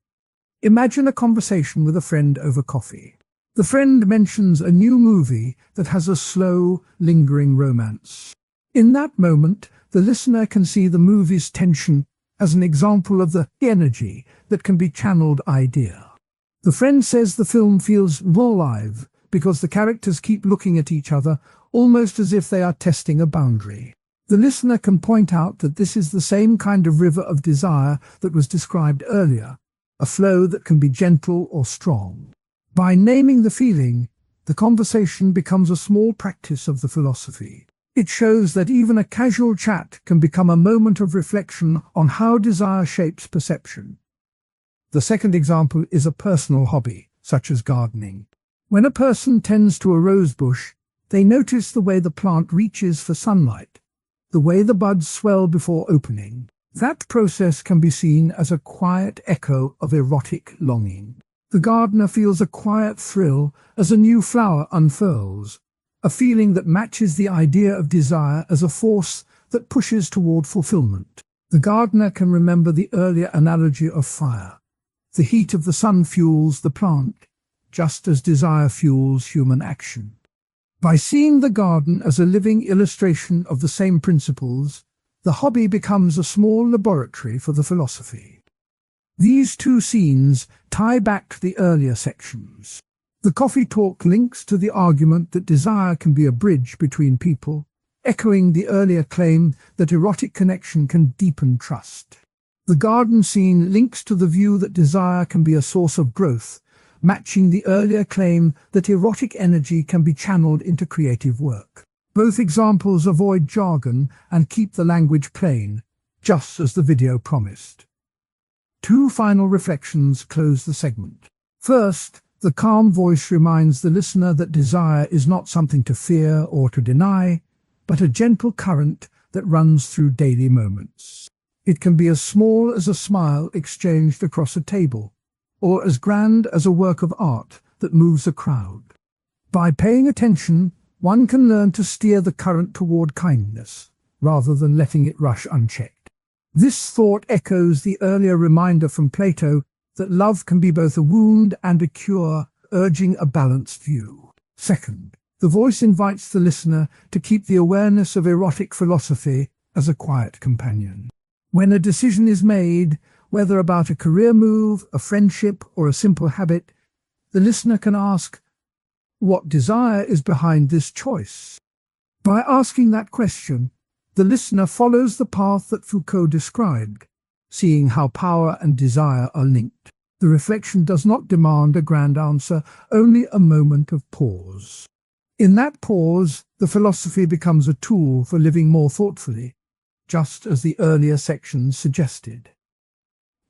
Imagine a conversation with a friend over coffee. The friend mentions a new movie that has a slow, lingering romance. In that moment, the listener can see the movie's tension as an example of the energy that can be channeled idea. The friend says the film feels more alive because the characters keep looking at each other, almost as if they are testing a boundary. The listener can point out that this is the same kind of river of desire that was described earlier, a flow that can be gentle or strong. By naming the feeling, the conversation becomes a small practice of the philosophy. It shows that even a casual chat can become a moment of reflection on how desire shapes perception. The second example is a personal hobby, such as gardening. When a person tends to a rose bush, they notice the way the plant reaches for sunlight, the way the buds swell before opening. That process can be seen as a quiet echo of erotic longing. The gardener feels a quiet thrill as a new flower unfurls, a feeling that matches the idea of desire as a force that pushes toward fulfillment. The gardener can remember the earlier analogy of fire. The heat of the sun fuels the plant, just as desire fuels human action. By seeing the garden as a living illustration of the same principles, the hobby becomes a small laboratory for the philosophy. These two scenes tie back to the earlier sections. The coffee talk links to the argument that desire can be a bridge between people, echoing the earlier claim that erotic connection can deepen trust. The garden scene links to the view that desire can be a source of growth, matching the earlier claim that erotic energy can be channeled into creative work. Both examples avoid jargon and keep the language plain, just as the video promised. Two final reflections close the segment. First, the calm voice reminds the listener that desire is not something to fear or to deny, but a gentle current that runs through daily moments. It can be as small as a smile exchanged across a table, or as grand as a work of art that moves a crowd. By paying attention, one can learn to steer the current toward kindness, rather than letting it rush unchecked. This thought echoes the earlier reminder from Plato that love can be both a wound and a cure, urging a balanced view. Second, the voice invites the listener to keep the awareness of erotic philosophy as a quiet companion. When a decision is made, whether about a career move, a friendship, or a simple habit, the listener can ask, what desire is behind this choice? By asking that question, the listener follows the path that Foucault described, seeing how power and desire are linked. The reflection does not demand a grand answer, only a moment of pause. In that pause, the philosophy becomes a tool for living more thoughtfully, just as the earlier sections suggested.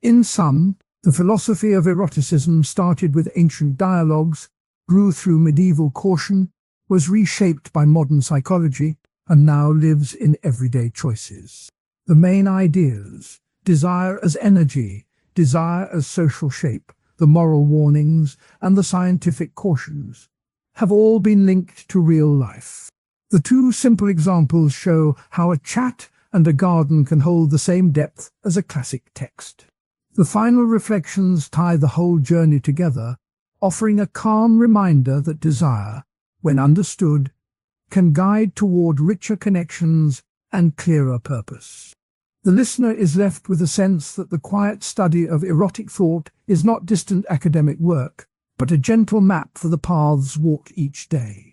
In sum, the philosophy of eroticism started with ancient dialogues, grew through medieval caution, was reshaped by modern psychology, and now lives in everyday choices. The main ideas, desire as energy, desire as social shape, the moral warnings, and the scientific cautions, have all been linked to real life. The two simple examples show how a chat and a garden can hold the same depth as a classic text. The final reflections tie the whole journey together, offering a calm reminder that desire, when understood, can guide toward richer connections and clearer purpose. The listener is left with a sense that the quiet study of erotic thought is not distant academic work, but a gentle map for the paths walked each day.